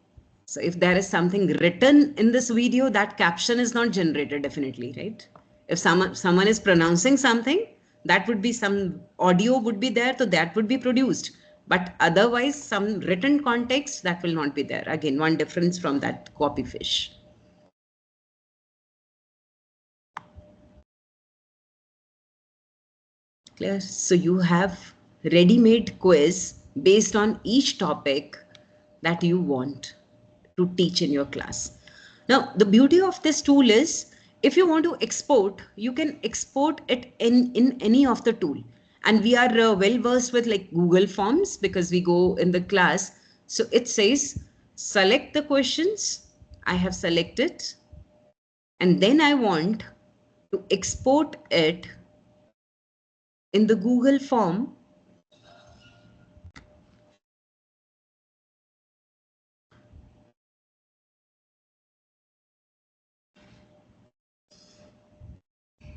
So if there is something written in this video, that caption is not generated definitely, right? If someone is pronouncing something, that would be some audio would be there, so that would be produced. But otherwise, some written context that will not be there. Again, one difference from that copyfish. Clear? So you have ready-made quiz based on each topic that you want to teach in your class. Now, the beauty of this tool is, if you want to export, you can export it in any of the tool. And we are well versed with like Google Forms because we go in the class. So it says select the questions. I have selected, and then I want to export it in the Google form.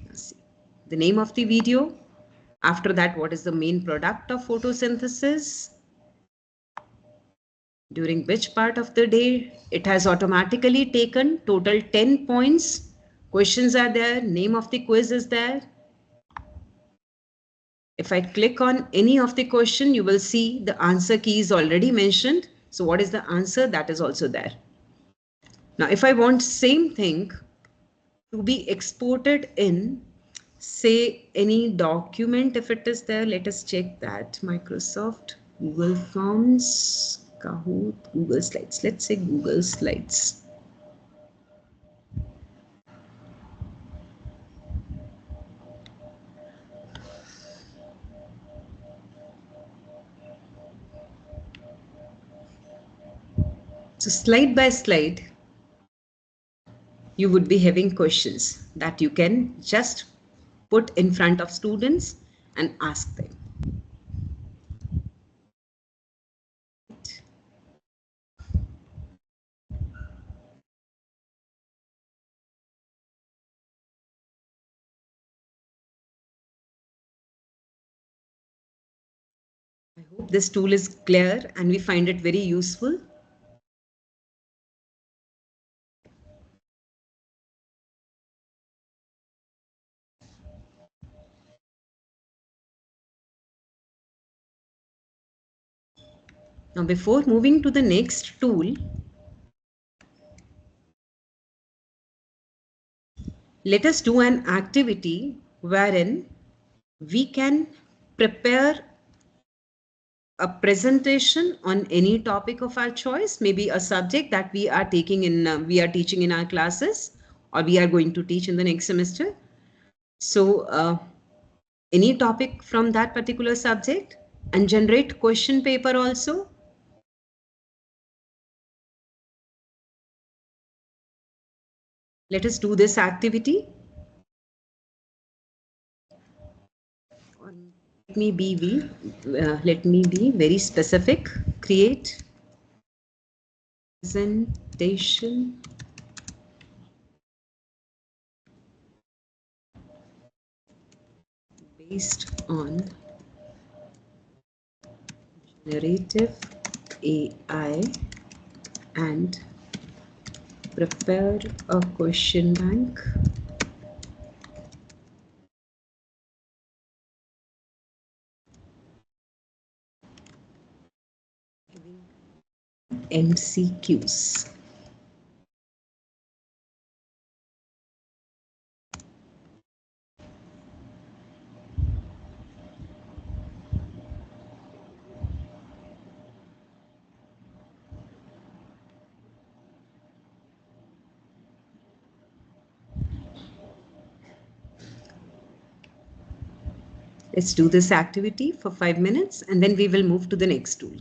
Let's see. The name of the video. After that, what is the main product of photosynthesis? During which part of the day? It has automatically taken total 10 points. Questions are there. Name of the quiz is there. If I click on any of the question, you will see the answer key is already mentioned. So what is the answer? That is also there. Now, if I want same thing to be exported in, say, any document, if it is there, let us check that. Microsoft, Google Forms, Kahoot, Google Slides. Let's say Google Slides. So slide by slide, you would be having questions that you can just put in front of students and ask them. I hope this tool is clear and we find it very useful. Now, before moving to the next tool, let us do an activity wherein we can prepare a presentation on any topic of our choice, maybe a subject that we are taking in, we are teaching in our classes, or we are going to teach in the next semester. So any topic from that particular subject, and generate question paper also. Let us do this activity. Let me be very specific. Create presentation based on generative AI and prepare a question bank. MCQs. Let's do this activity for 5 minutes and then we will move to the next tool.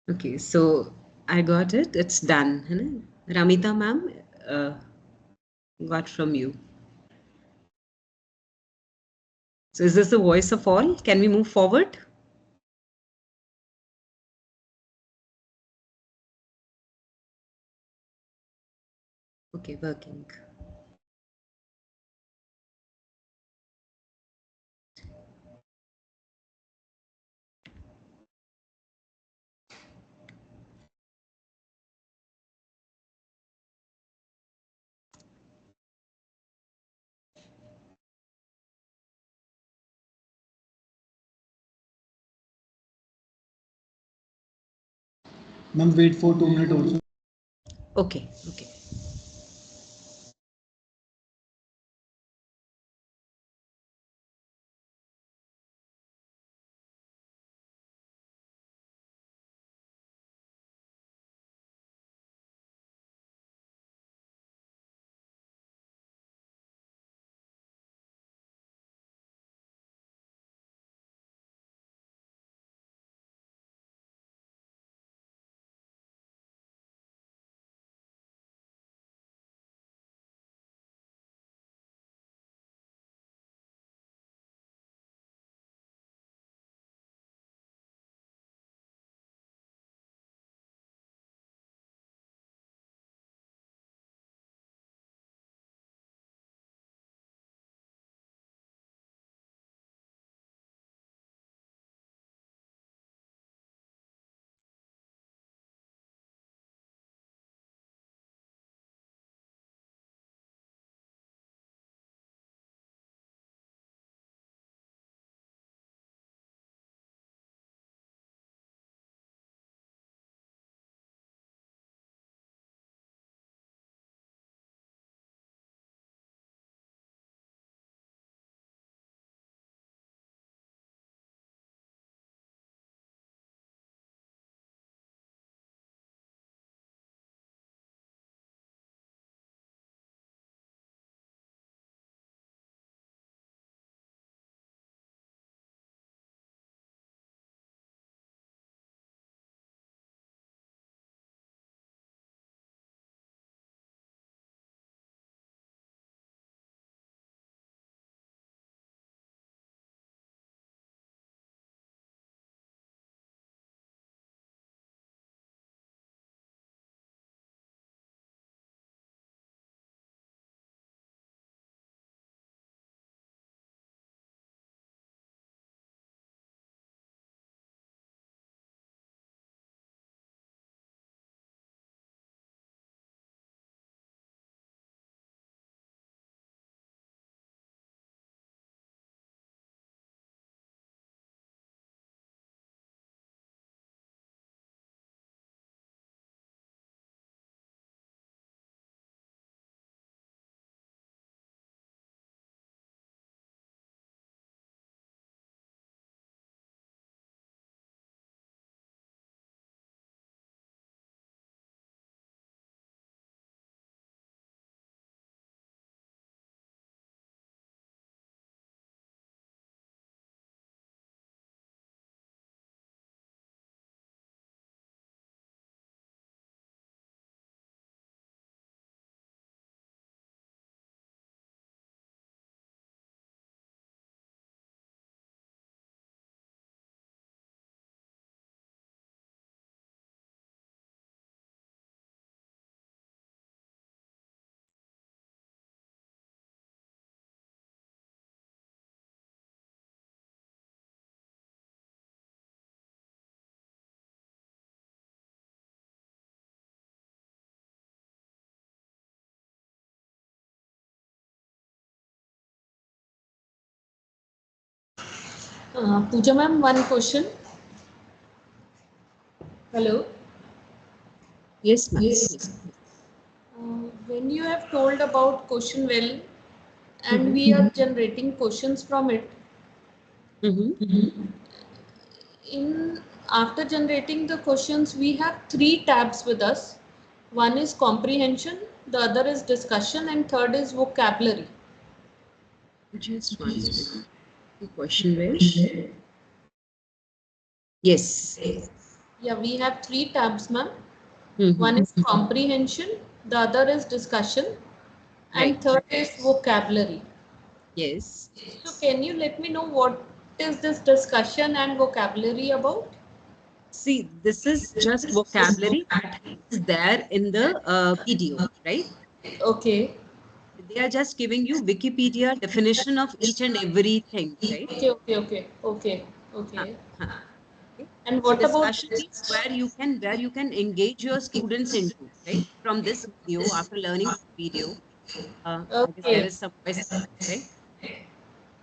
Okay, so I got it. It's done. है ना? Ramita ma'am, got from you. So is this the voice of all? Can we move forward? Okay, working. Ma'am, wait for 2 minutes also. Okay, okay. Pooja ma'am, one question. Hello. Yes, ma'am. When you have told about question well and we are generating questions from it, in after generating the questions we have 3 tabs with us. One is comprehension, the other is discussion, and third is vocabulary. Just one second. The question was? Yes. Yeah, we have 3 tabs, ma'am. Mhm. One is comprehension, the other is discussion, and Right. third is vocabulary. Yes. So can you let me know what is this discussion and vocabulary about? See, this is just vocabulary that is there in the video, right? Okay. They are just giving you Wikipedia definition of each and everything, right? Okay. Huh. Okay. And So what about discussion is where you can engage your students into, right? From this video, after learning this video, I guess there okay, is some voice, right?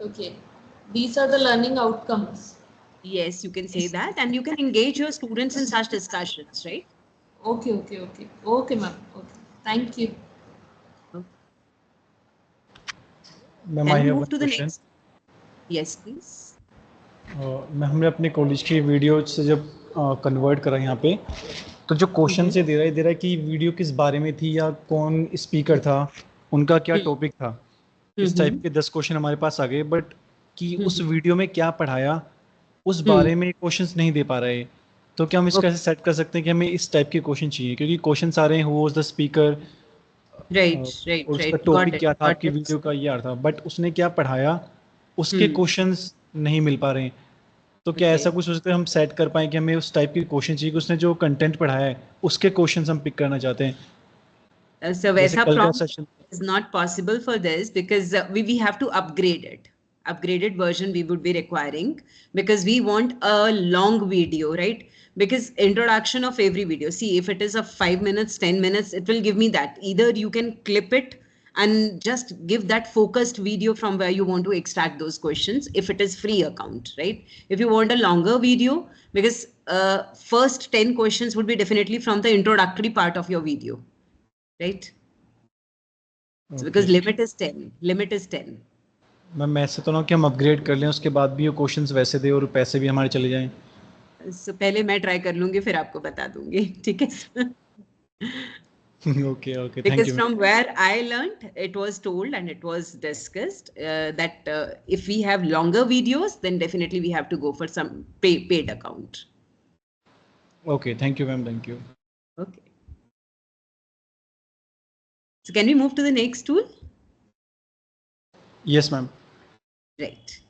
okay. These are the learning outcomes. Yes, you can say that, and you can engage your students in such discussions, right? Okay, ma'am. Okay. Thank you. Okay. Ma'am Can I we have move one to the question. next? Yes, please. मैं हमने अपने college की video से जब convert करा यहाँ पे, तो जो क्वेश्चन से दे रहा है कि वीडियो किस बारे में थी या कौन स्पीकर था, उनका क्या टॉपिक था। इस टाइप के 10 क्वेश्चन हमारे पास आ गए, बट कि उस वीडियो में क्या पढ़ाया उस बारे में क्वेश्चंस नहीं दे पा रहे। तो क्या हम इसको ऐसे सेट कर सकते हैं कि हमें इस टाइप के क्वेश्चन चाहिए, क्योंकि क्वेश्चन आ रहे हैं who was the speaker Right, और उसका right. Got टॉपिक it, क्या था, got आपकी it. वीडियो का ये आ रहा था, बट उसने क्या पढ़ाया उसके क्वेश्चंस नहीं मिल पा रहे हैं। तो क्या Okay. ऐसा कुछ हो सकता है हम सेट कर पाएं कि हमें उस टाइप के क्वेश्चन चाहिए कि उसने जो कंटेंट पढ़ाया है उसके क्वेश्चंस हम पिक करना चाहते हैं। So जैसे वैसा कल का prompt session is not possible for this because we have to upgrade it. Upgraded version we would be requiring because we want a long video, right? Because introduction of every video. See, if it is of 5 minutes, 10 minutes, it will give me that. Either you can clip it and just give that focused video from where you want to extract those questions if it is free account, right? If you want a longer video, because first 10 questions would be definitely from the introductory part of your video, right? So because limit is 10. मैं ऐसे तो ना कि हम upgrade कर लें उसके बाद भी वो क्वेश्चंस वैसे दे और पैसे भी हमारे चले जाएं। So पहले मैं ट्राई कर लूंगी फिर आपको बता दूंगी, ठीक है? Okay, thank Because you. from where I learned, it was told and it was discussed that if we have longer videos, then definitely we have to go for some paid account. Okay, thank you, ma'am. Thank you. Okay. So can we move to the next tool? Yes, ma'am. Right.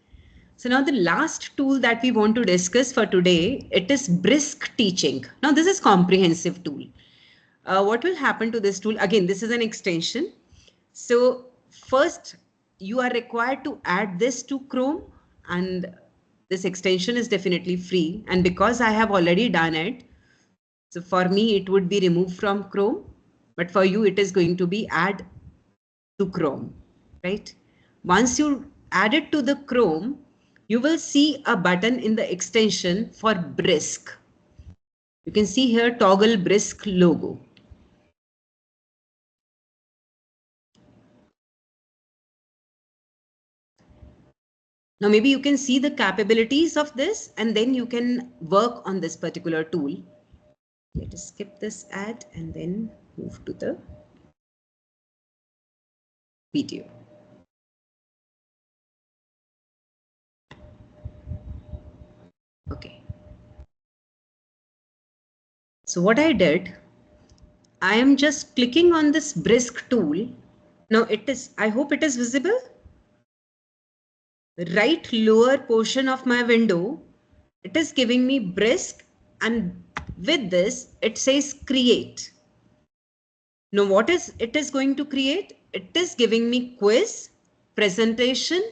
So now the last tool that we want to discuss for today, it is Brisk Teaching. Now this is comprehensive tool. What will happen to this tool? Again, this is an extension. So first you are required to add this to Chrome, and this extension is definitely free. And because I have already done it, so for me, it would be removed from Chrome, but for you, it is going to be add to Chrome, right? Once you add it to the Chrome, you will see a button in the extension for Brisk. You can see here toggle Brisk logo. Now, maybe you can see the capabilities of this and then you can work on this particular tool. Let us skip this ad and then move to the video. Okay. So what I did, I am just clicking on this Brisk tool. Now it is, I hope it is visible. The right lower portion of my window, it is giving me Brisk, and with this it says create. Now what is it is going to create? It is giving me quiz, presentation,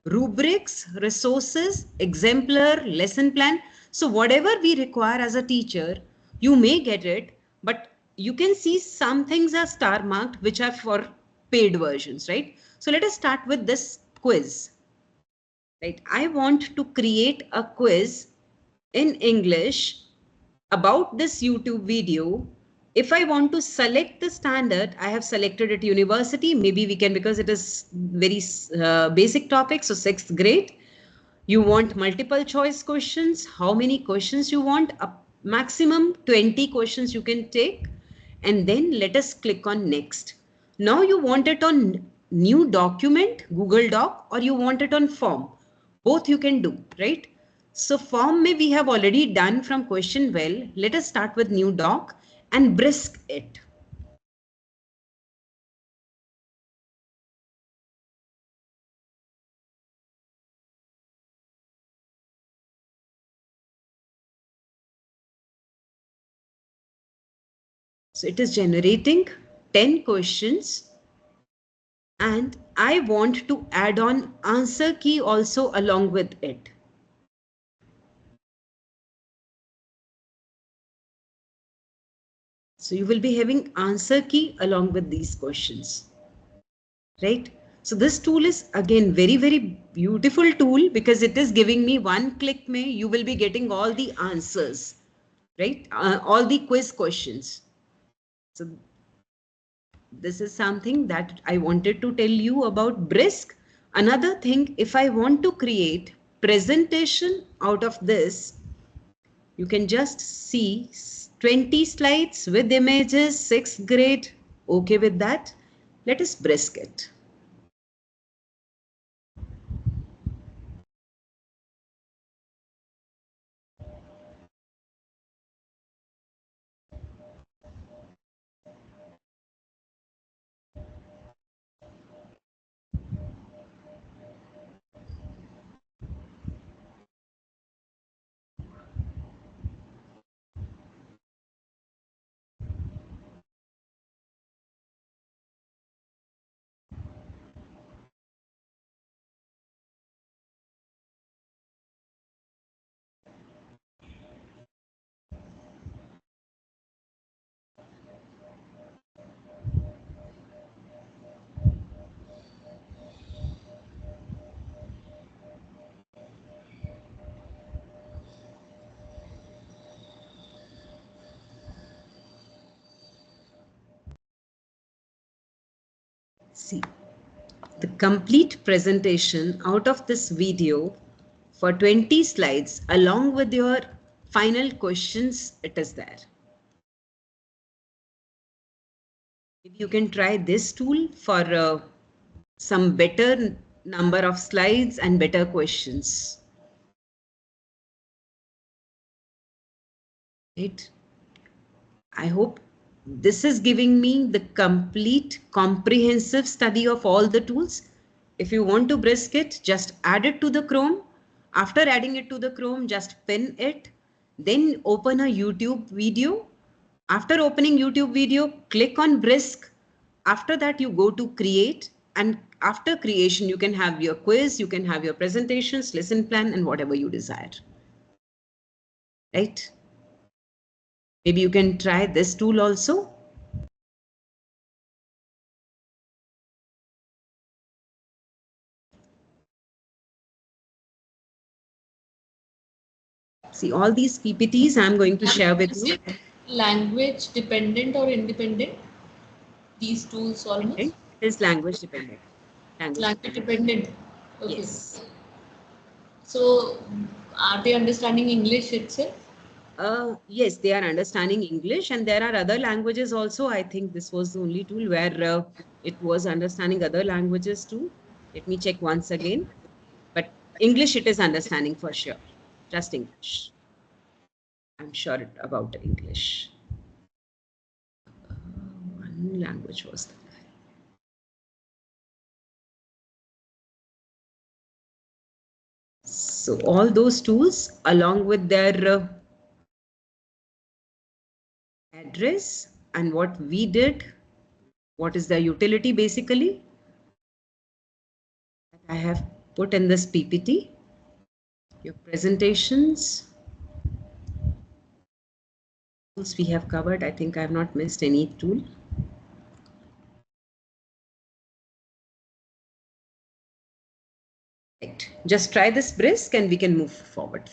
rubrics, resources, exemplar, lesson plan. So whatever we require as a teacher, you may get it, but you can see some things are star marked, which are for paid versions, right? So let us start with this quiz, right? I want to create a quiz in English about this YouTube video. If I want to select the standard, I have selected it university. Maybe we can, because it is very basic topic. So 6th grade, you want multiple choice questions. How many questions you want? A maximum 20 questions you can take. And then let us click on next. Now you want it on new document, Google Doc, or you want it on form. Both you can do, right? So form में we have already done from question well. Let us start with new doc and brisk it. So it is generating 10 questions and I want to add on answer key also along with it. So you will be having answer key along with these questions, right? So this tool is again very, very beautiful tool because it is giving me one click may you will be getting all the answers, right? All the quiz questions. So this is something that I wanted to tell you about Brisk. Another thing, if I want to create presentation out of this, you can just see 20 slides with images, 6th grade. Okay with that? Let us Brisk it. See, the complete presentation out of this video for 20 slides along with your final questions, it is there. Maybe you can try this tool for some better number of slides and better questions. Right? I hope this is giving me the complete comprehensive study of all the tools. If you want to brisk it, just add it to the Chrome. After adding it to the Chrome, just pin it. Then open a YouTube video. After opening YouTube video, click on brisk. After that, you go to create. And after creation, you can have your quiz, you can have your presentations, lesson plan, and whatever you desire. Right? Maybe you can try this tool also. See, all these PPTs I'm going to share with you. Language dependent or independent? These tools almost? Okay. It is language dependent. Language dependent. Okay. Yes. So, are they understanding English itself? Yes, they are understanding English, and there are other languages also. I think this was the only tool where it was understanding other languages too. Let me check once again. But English, it is understanding for sure. Just English. I'm sure about English. One language was there. So all those tools along with their address and what we did, what is the utility basically, I have put in this PPT, your presentations, tools we have covered. I think I have not missed any tool. Right. Just try this brisk and we can move forward.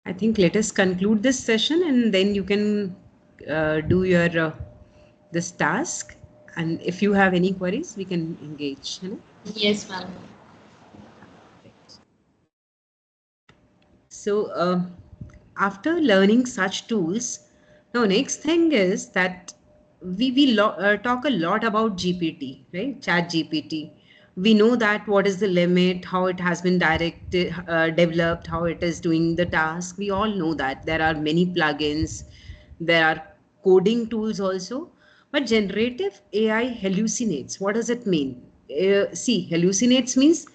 I think let us conclude this session and then you can do your this task. And if you have any queries, we can engage. You know? Yes, ma'am. So after learning such tools, now next thing is that we talk a lot about GPT, right? Chat GPT. We know that what is the limit, how it has been developed, how it is doing the task. We all know that there are many plugins, there are coding tools also, but generative AI hallucinates. What does it mean? See, hallucinates means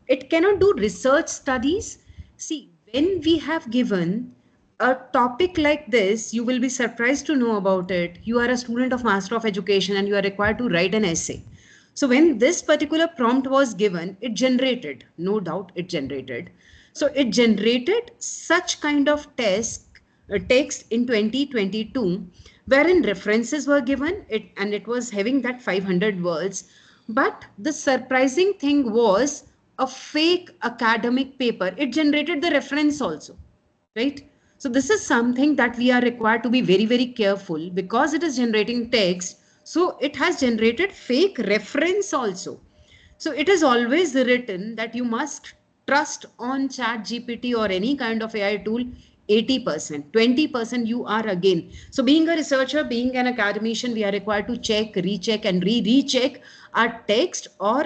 it cannot do research studies. See, when we have given a topic like this, you will be surprised to know about it. You are a student of Master of Education and you are required to write an essay. So when this particular prompt was given, it generated, no doubt it generated. So it generated such kind of text in 2022, wherein references were given and it was having that 500 words. But the surprising thing was a fake academic paper. It generated the reference also, right? So this is something that we are required to be very, very careful because it is generating text. So it has generated fake reference also. So it is always written that you must trust on Chat GPT or any kind of AI tool 80%, 20% you are again. So being a researcher, being an academician, we are required to check, recheck and recheck our text or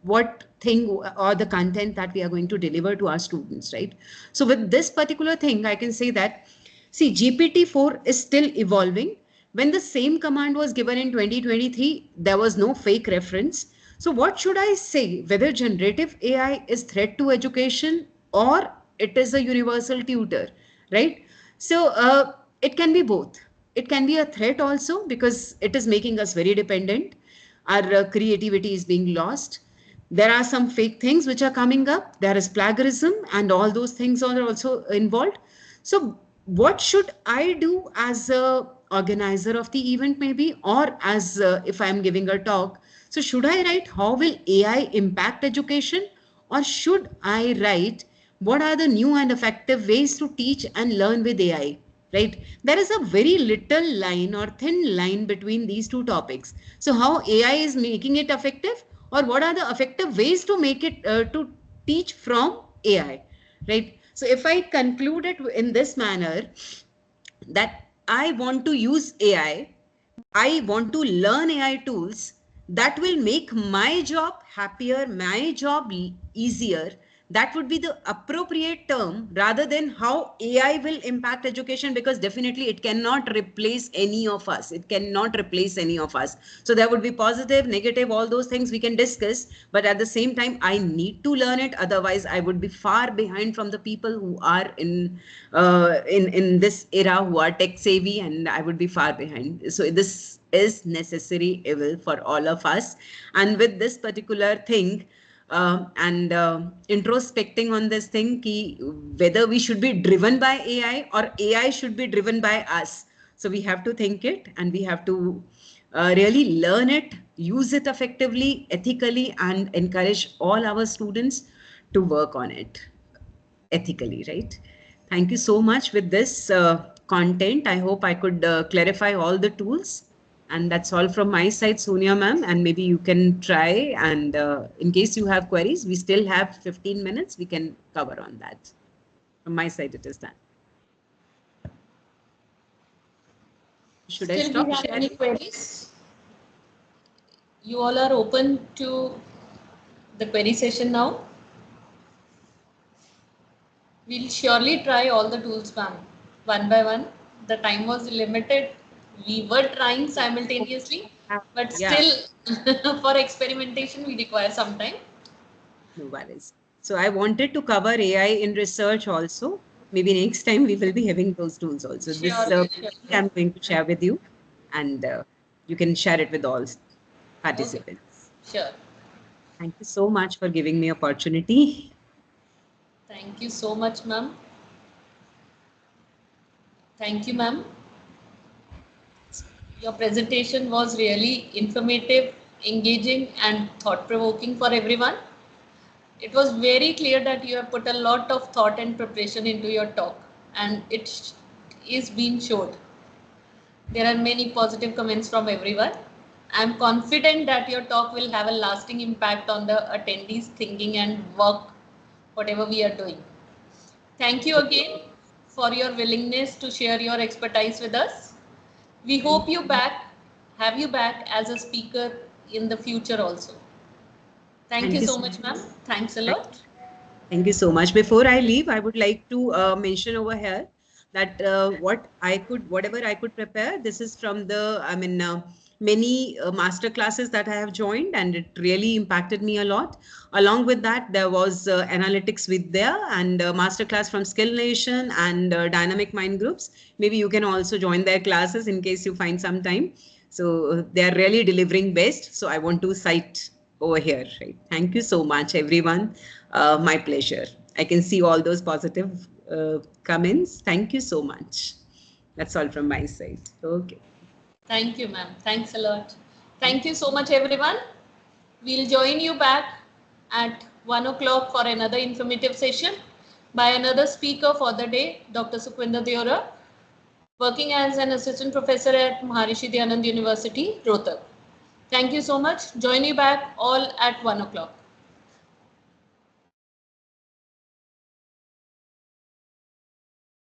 what thing or the content that we are going to deliver to our students, right? So with this particular thing, I can say that, see, GPT-4 is still evolving. When the same command was given in 2023, there was no fake reference. So what should I say? Whether generative AI is threat to education or it is a universal tutor, right? So it can be both. It can be a threat also because it is making us very dependent. Our creativity is being lost. There are some fake things which are coming up. There is plagiarism and all those things are also involved. So what should I do as a organizer of the event maybe, or as if I'm giving a talk? So should I write how will AI impact education, or should I write what are the new and effective ways to teach and learn with AI? Right? There is a very little line or thin line between these two topics. So how AI is making it effective, or what are the effective ways to make it to teach from AI, right? So if I conclude it in this manner, that I want to use AI, I want to learn AI tools that will make my job happier, my job easier. That would be the appropriate term rather than how AI will impact education, because definitely it cannot replace any of us. It cannot replace any of us. So there would be positive, negative, all those things we can discuss. But at the same time, I need to learn it. Otherwise, I would be far behind from the people who are in this era who are tech savvy, and I would be far behind. So this is necessary evil for all of us. And with this particular thing, and introspecting on this thing, whether we should be driven by AI or AI should be driven by us. So we have to think it, and we have to really learn it, use it effectively, ethically, and encourage all our students to work on it ethically, right? Thank you so much with this content. I hope I could clarify all the tools. And that's all from my side, Sonia ma'am. And maybe you can try. And in case you have queries, we still have 15 minutes. We can cover on that. From my side, it is done. Should I stop? Do you have any queries? You all are open to the query session now. We'll surely try all the tools, ma'am, one by one. The time was limited. We were trying simultaneously, but still, for experimentation, we require some time. No worries. So I wanted to cover AI in research also. Maybe next time we will be having those tools also. Sure, I'm going to share with you, and you can share it with all participants. Okay. Sure. Thank you so much for giving me opportunity. Thank you so much, ma'am. Thank you, ma'am. Your presentation was really informative, engaging, and thought-provoking for everyone. It was very clear that you have put a lot of thought and preparation into your talk, and it is being showed. There are many positive comments from everyone. I'm confident that your talk will have a lasting impact on the attendees' thinking and work, whatever we are doing. Thank you again for your willingness to share your expertise with us. We hope have you back as a speaker in the future also. Thank you so much, ma'am. Thanks a lot. Thank you so much. Before I leave, I would like to mention over here that whatever I could prepare, this is from the, many master classes that I have joined, and it really impacted me a lot. Along with that, there was analytics with there and master class from Skill Nation and Dynamic Mind Groups. Maybe you can also join their classes in case you find some time. So they are really delivering best. So I want to cite over here. Right. Thank you so much, everyone. My pleasure. I can see all those positive comments. Thank you so much. That's all from my side. Okay. Thank you, ma'am. Thanks a lot. Thank you so much, everyone. We'll join you back at 1 o'clock for another informative session by another speaker for the day, Dr. Sukhwinder Deora, working as an assistant professor at Maharishi Dayanand University, Rohtak. Thank you so much. Join you back all at 1 o'clock.